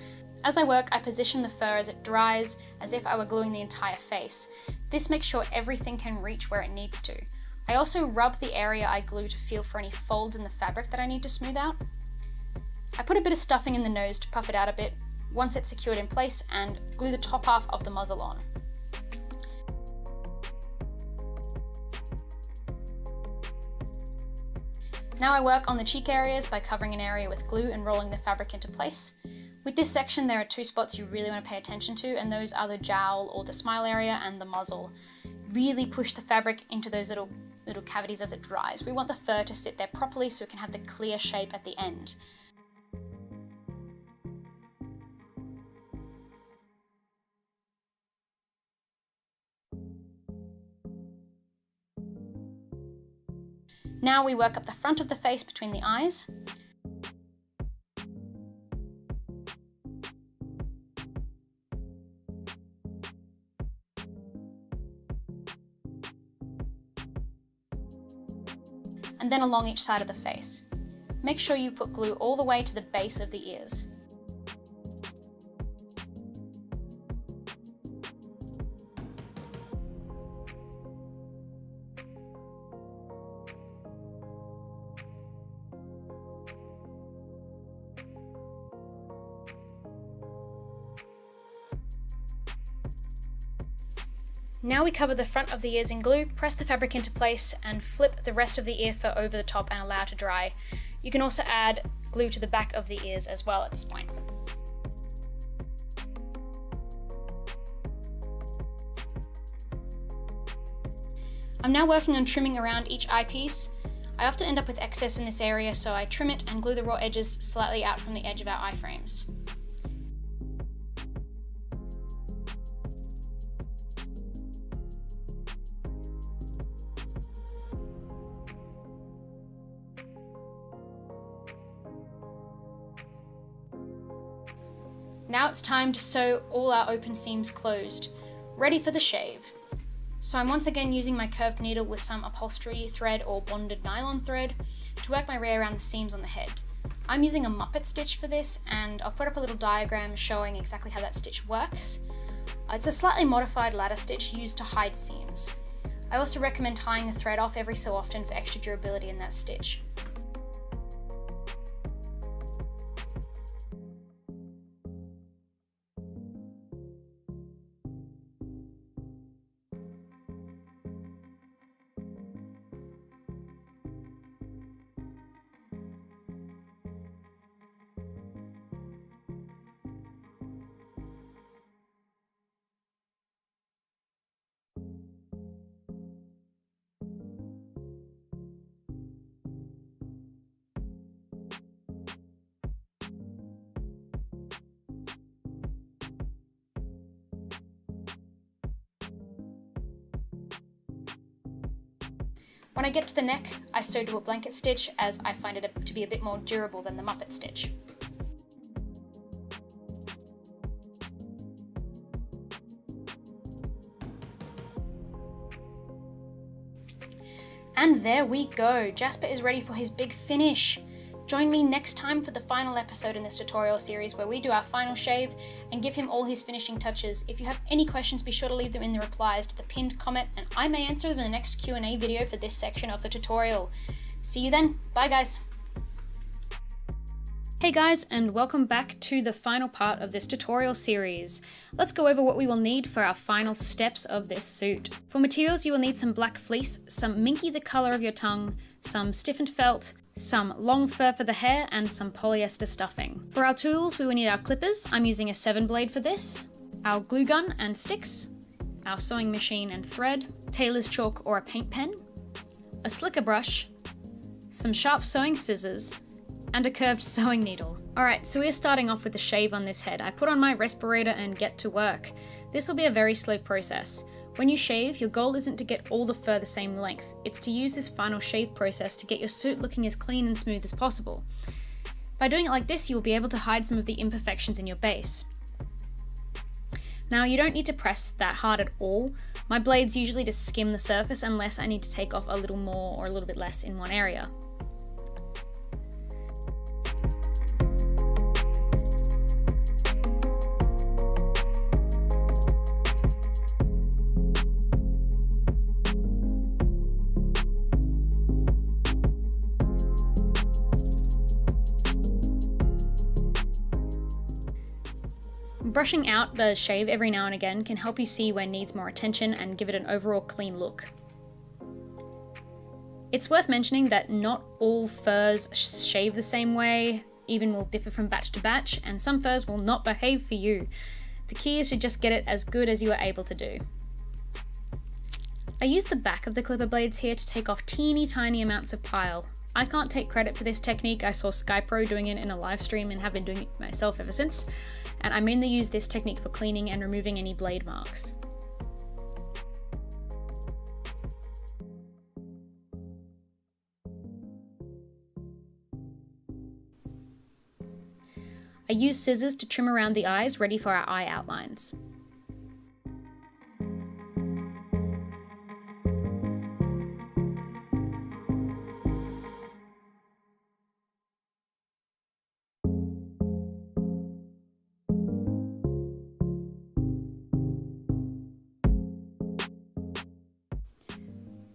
As I work, I position the fur as it dries, as if I were gluing the entire face. This makes sure everything can reach where it needs to. I also rub the area I glue to feel for any folds in the fabric that I need to smooth out. I put a bit of stuffing in the nose to puff it out a bit, once it's secured in place, and glue the top half of the muzzle on. Now I work on the cheek areas by covering an area with glue and rolling the fabric into place. With this section, there are two spots you really want to pay attention to, and those are the jowl or the smile area and the muzzle. Really push the fabric into those little cavities as it dries. We want the fur to sit there properly so it can have the clear shape at the end. Now we work up the front of the face between the eyes. And then along each side of the face. Make sure you put glue all the way to the base of the ears. Now we cover the front of the ears in glue, press the fabric into place, and flip the rest of the ear fur over the top and allow to dry. You can also add glue to the back of the ears as well at this point. I'm now working on trimming around each eyepiece. I often end up with excess in this area, so I trim it and glue the raw edges slightly out from the edge of our eye frames. Now it's time to sew all our open seams closed, ready for the shave. So I'm once again using my curved needle with some upholstery thread or bonded nylon thread to work my way around the seams on the head. I'm using a Muppet stitch for this, and I'll put up a little diagram showing exactly how that stitch works. It's a slightly modified ladder stitch used to hide seams. I also recommend tying the thread off every so often for extra durability in that stitch. When I get to the neck, I sew to a blanket stitch as I find it to be a bit more durable than the Muppet stitch. And there we go, Jasper is ready for his big finish. Join me next time for the final episode in this tutorial series where we do our final shave and give him all his finishing touches. If you have any questions, be sure to leave them in the replies to the pinned comment and I may answer them in the next Q&A video for this section of the tutorial. See you then, bye guys! Hey guys, and welcome back to the final part of this tutorial series. Let's go over what we will need for our final steps of this suit. For materials, you will need some black fleece, some minky the color of your tongue, some stiffened felt, some long fur for the hair, and some polyester stuffing. For our tools, we will need our clippers. I'm using a 7-blade for this, our glue gun and sticks, our sewing machine and thread, tailor's chalk or a paint pen, a slicker brush, some sharp sewing scissors, and a curved sewing needle. Alright, so we're starting off with the shave on this head. I put on my respirator and get to work. This will be a very slow process. When you shave, your goal isn't to get all the fur the same length, it's to use this final shave process to get your suit looking as clean and smooth as possible. By doing it like this, you will be able to hide some of the imperfections in your base. Now, you don't need to press that hard at all. My blades usually just skim the surface unless I need to take off a little more or a little bit less in one area. Brushing out the shave every now and again can help you see where needs more attention and give it an overall clean look. It's worth mentioning that not all furs shave the same way, even will differ from batch to batch, and some furs will not behave for you. The key is to just get it as good as you are able to do. I used the back of the clipper blades here to take off teeny tiny amounts of pile. I can't take credit for this technique. I saw SkyPro doing it in a live stream and have been doing it myself ever since, and I mainly use this technique for cleaning and removing any blade marks. I use scissors to trim around the eyes, ready for our eye outlines.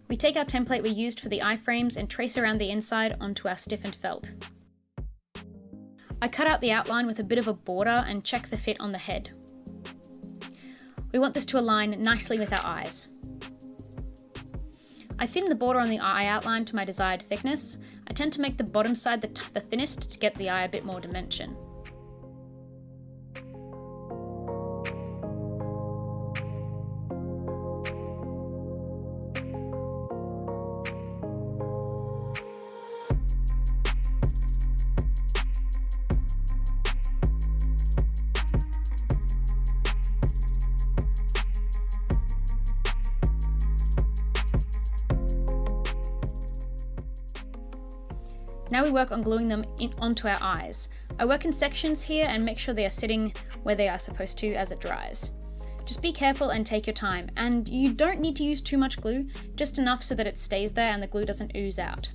We take our template we used for the iframes and trace around the inside onto our stiffened felt. I cut out the outline with a bit of a border and check the fit on the head. We want this to align nicely with our eyes. I thin the border on the eye outline to my desired thickness. I tend to make the bottom side the thinnest to get the eye a bit more dimension. Now we work on gluing them onto our eyes. I work in sections here and make sure they are sitting where they are supposed to as it dries. Just be careful and take your time, and you don't need to use too much glue, just enough so that it stays there and the glue doesn't ooze out.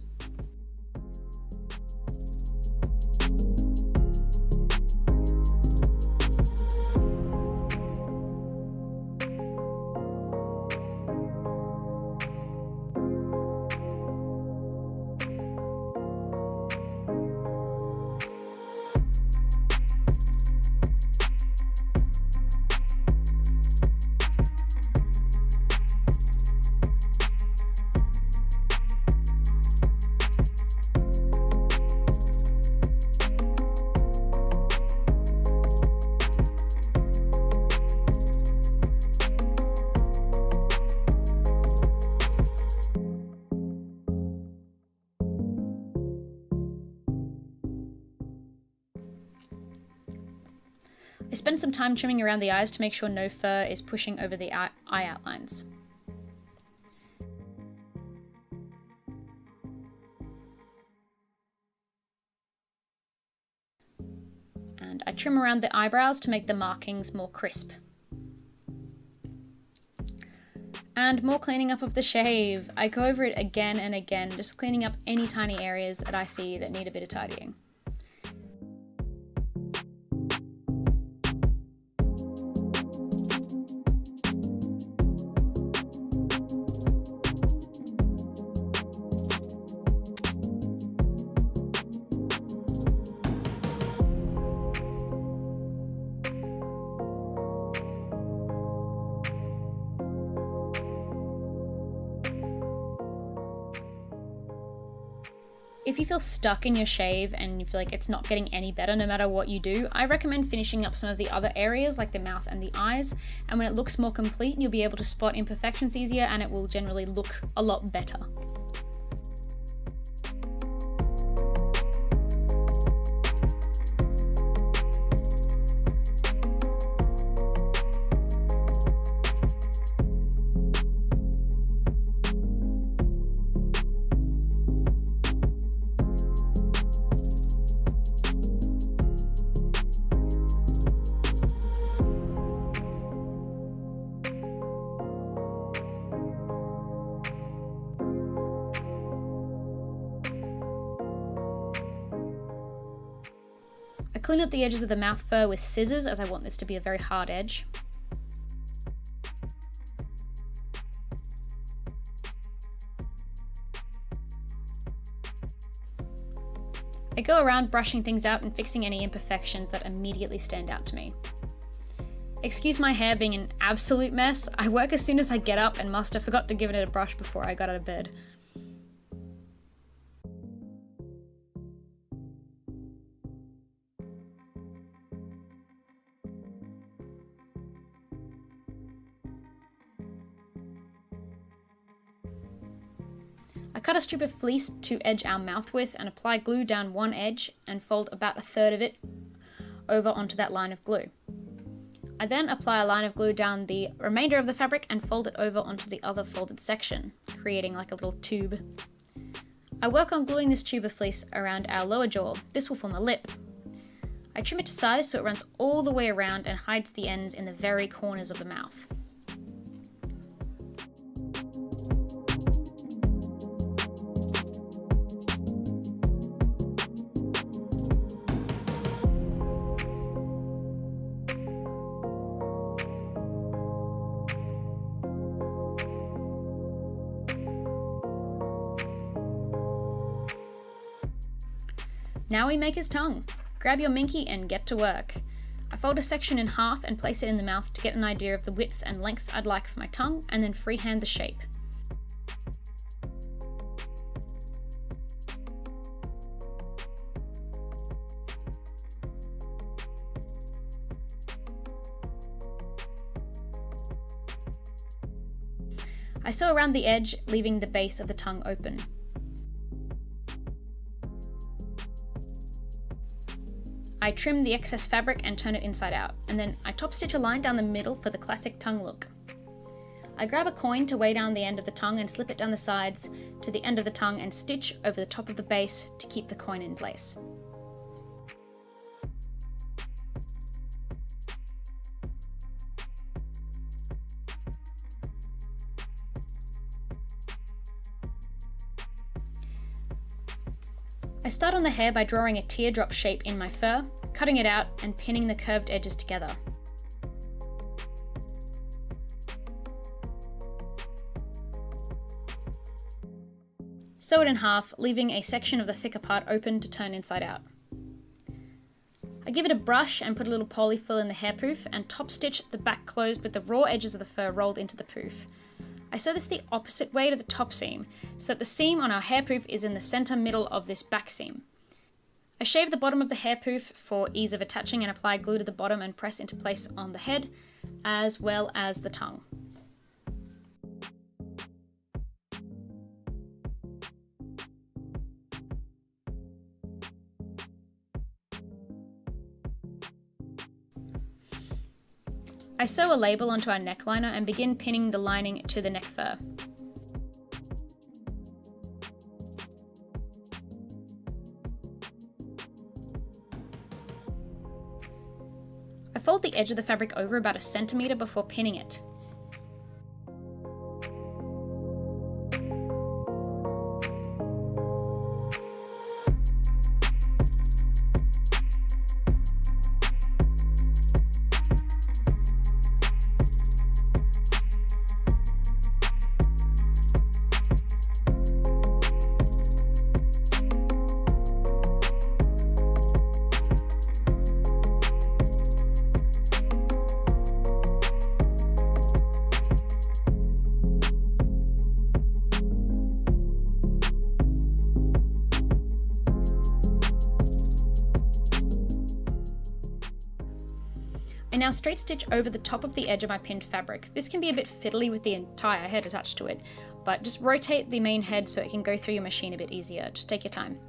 I spend some time trimming around the eyes to make sure no fur is pushing over the eye outlines. And I trim around the eyebrows to make the markings more crisp. And more cleaning up of the shave. I go over it again and again, just cleaning up any tiny areas that I see that need a bit of tidying. If you feel stuck in your shave and you feel like it's not getting any better no matter what you do, I recommend finishing up some of the other areas like the mouth and the eyes, and when it looks more complete, you'll be able to spot imperfections easier and it will generally look a lot better. I clean up the edges of the mouth fur with scissors as I want this to be a very hard edge. I go around brushing things out and fixing any imperfections that immediately stand out to me. Excuse my hair being an absolute mess. I work as soon as I get up and must have forgot to give it a brush before I got out of bed. I cut a strip of fleece to edge our mouth with and apply glue down one edge and fold about a third of it over onto that line of glue. I then apply a line of glue down the remainder of the fabric and fold it over onto the other folded section, creating like a little tube. I work on gluing this tube of fleece around our lower jaw. This will form a lip. I trim it to size so it runs all the way around and hides the ends in the very corners of the mouth. Now we make his tongue. Grab your minky and get to work. I fold a section in half and place it in the mouth to get an idea of the width and length I'd like for my tongue, and then freehand the shape. I sew around the edge, leaving the base of the tongue open. I trim the excess fabric and turn it inside out, and then I top stitch a line down the middle for the classic tongue look. I grab a coin to weigh down the end of the tongue and slip it down the sides to the end of the tongue and stitch over the top of the base to keep the coin in place. I start on the hair by drawing a teardrop shape in my fur, cutting it out and pinning the curved edges together. Sew it in half, leaving a section of the thicker part open to turn inside out. I give it a brush and put a little polyfill in the hair poof and top stitch the back closed with the raw edges of the fur rolled into the poof. I sew this the opposite way to the top seam, so that the seam on our hair poof is in the center middle of this back seam. I shave the bottom of the hair poof for ease of attaching and apply glue to the bottom and press into place on the head, as well as the tongue. I sew a label onto our neckliner and begin pinning the lining to the neck fur. I fold the edge of the fabric over about 1 centimeter before pinning it. I now straight stitch over the top of the edge of my pinned fabric. This can be a bit fiddly with the entire head attached to it, but just rotate the main head so it can go through your machine a bit easier. Just take your time.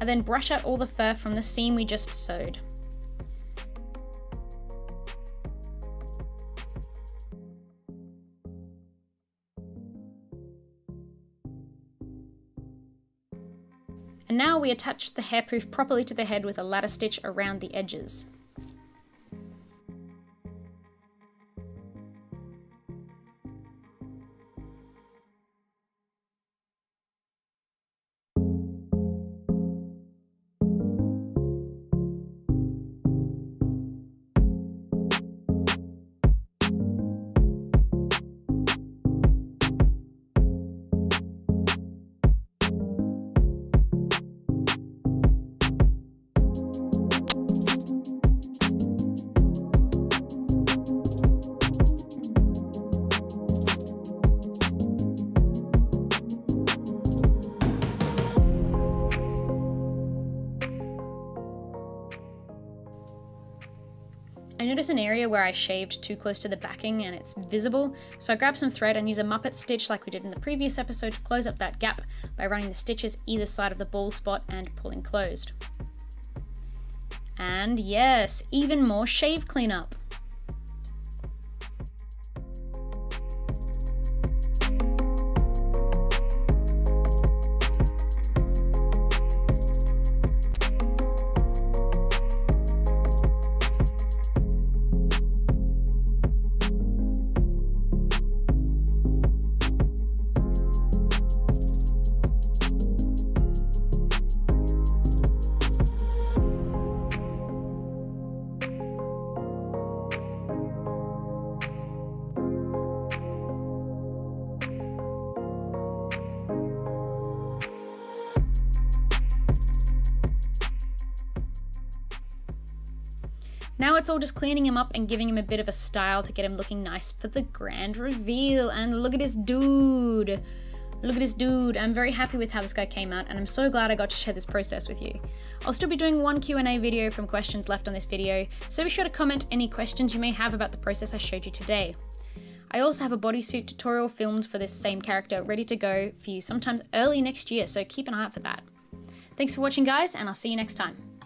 I then brush out all the fur from the seam we just sewed. And now we attach the hairproof properly to the head with a ladder stitch around the edges. I notice an area where I shaved too close to the backing and it's visible, so I grab some thread and use a Muppet stitch like we did in the previous episode to close up that gap by running the stitches either side of the bald spot and pulling closed. And yes, even more shave cleanup. Now it's all just cleaning him up and giving him a bit of a style to get him looking nice for the grand reveal. And look at this dude. Look at this dude. I'm very happy with how this guy came out, and I'm so glad I got to share this process with you. I'll still be doing one Q&A video from questions left on this video, so be sure to comment any questions you may have about the process I showed you today. I also have a bodysuit tutorial filmed for this same character ready to go for you sometime early next year, so keep an eye out for that. Thanks for watching, guys, and I'll see you next time.